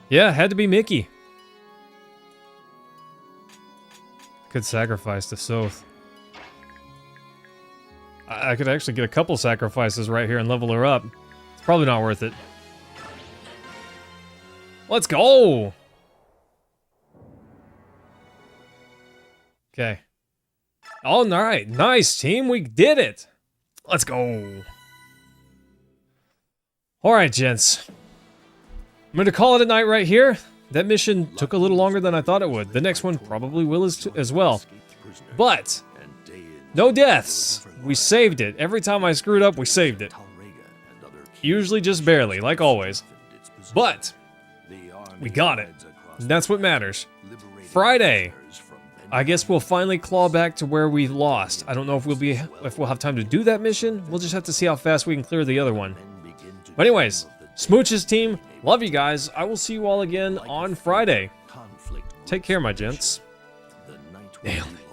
Yeah, had to be Mickey. Could sacrifice to Soth. I could actually get a couple sacrifices right here and level her up. It's probably not worth it. Let's go! Okay. All right, nice team, we did it. Let's go. All right, gents. I'm going to call it a night right here. That mission took a little longer than I thought it would. The next one probably will as well. But no deaths. We saved it. Every time I screwed up, we saved it. Usually just barely, like always. But we got it. That's what matters. Friday. I guess we'll finally claw back to where we lost. I don't know if we'll have time to do that mission. We'll just have to see how fast we can clear the other one. But anyways, Smooch's team, love you guys. I will see you all again on Friday. Take care, my gents. Nailed it.